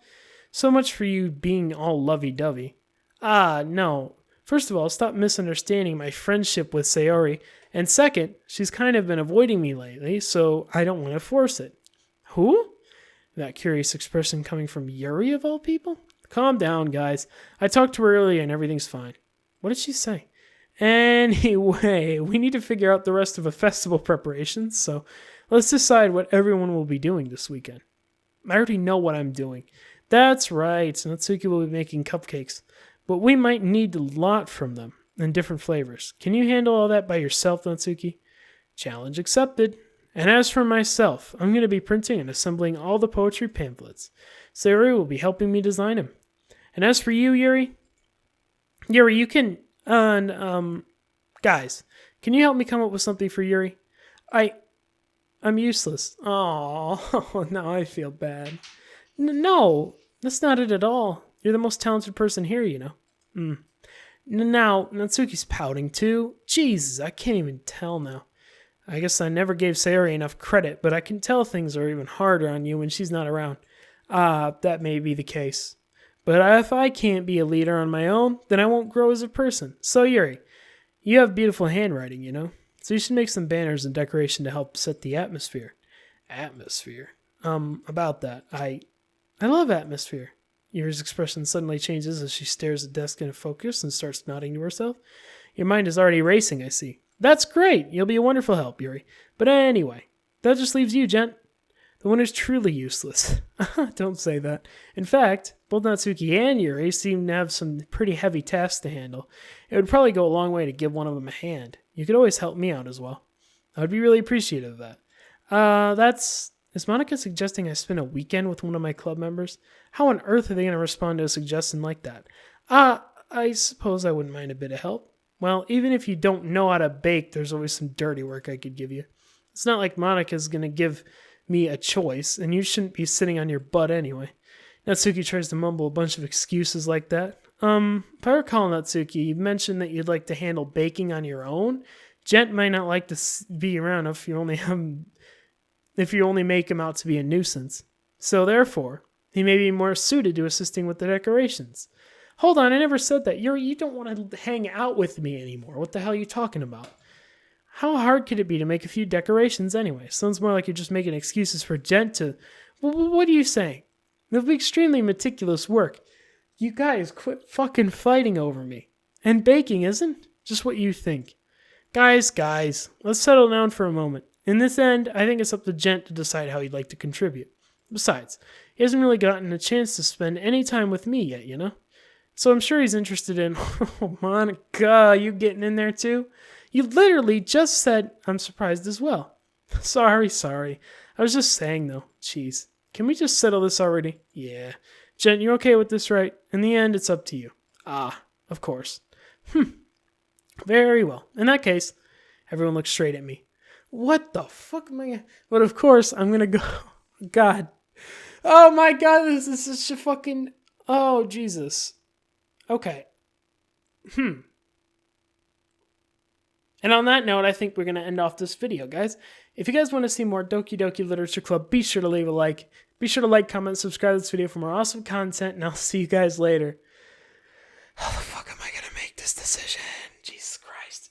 So much for you being all lovey-dovey. No. First of all, stop misunderstanding my friendship with Sayori. And second, she's kind of been avoiding me lately, so I don't want to force it. Who? That curious expression coming from Yuri of all people? Calm down, guys. I talked to her earlier and everything's fine. What did she say? Anyway, we need to figure out the rest of the festival preparations, so let's decide what everyone will be doing this weekend. I already know what I'm doing. That's right, Natsuki will be making cupcakes, but we might need a lot from them in different flavors. Can you handle all that by yourself, Natsuki? Challenge accepted. And as for myself, I'm going to be printing and assembling all the poetry pamphlets. Sayori will be helping me design them. And as for you, Yuri, you can... guys, can you help me come up with something for Yuri? I'm useless. Oh, now I feel bad. No, that's not it at all. You're the most talented person here, you know. Now, Natsuki's pouting too. Jesus, I can't even tell now. I guess I never gave Sayori enough credit, but I can tell things are even harder on you when she's not around. That may be the case. But if I can't be a leader on my own, then I won't grow as a person. So Yuri, you have beautiful handwriting, you know? So you should make some banners and decoration to help set the atmosphere. Atmosphere? About that, I love atmosphere. Yuri's expression suddenly changes as she stares at the desk in focus and starts nodding to herself. Your mind is already racing, I see. That's great. You'll be a wonderful help, Yuri. But anyway, that just leaves you, gent. The one who's truly useless. Don't say that. In fact, both Natsuki and Yuri seem to have some pretty heavy tasks to handle. It would probably go a long way to give one of them a hand. You could always help me out as well. I would be really appreciative of that. Is Monica suggesting I spend a weekend with one of my club members? How on earth are they going to respond to a suggestion like that? I suppose I wouldn't mind a bit of help. Well, even if you don't know how to bake, there's always some dirty work I could give you. It's not like Monica's going to give me a choice, and you shouldn't be sitting on your butt anyway. Natsuki tries to mumble a bunch of excuses like that. If I recall, Natsuki, you mentioned that you'd like to handle baking on your own. Gent might not like to be around if you only make him out to be a nuisance. So therefore, he may be more suited to assisting with the decorations. Hold on, I never said that. You don't want to hang out with me anymore. What the hell are you talking about? How hard could it be to make a few decorations anyway? Sounds more like you're just making excuses for Gent to... What are you saying? It'll be extremely meticulous work. You guys quit fucking fighting over me. And baking isn't just what you think. Guys, let's settle down for a moment. In this end, I think it's up to Gent to decide how he'd like to contribute. Besides, he hasn't really gotten a chance to spend any time with me yet, you know? So I'm sure he's interested in... Oh, Monica, you getting in there too? You literally just said I'm surprised as well. Sorry. I was just saying though. Jeez. Can we just settle this already? Yeah. Jen, you okay with this, right? In the end, it's up to you. Of course. Very well. In that case, everyone looks straight at me. What the fuck am I gonna... But of course, I'm gonna go... God. Oh my God, this is such a fucking... Oh, Jesus. Okay. And on that note, I think we're going to end off this video, guys. If you guys want to see more Doki Doki Literature Club, be sure to leave a like. Be sure to like, comment, subscribe to this video for more awesome content, and I'll see you guys later. How the fuck am I going to make this decision? Jesus Christ.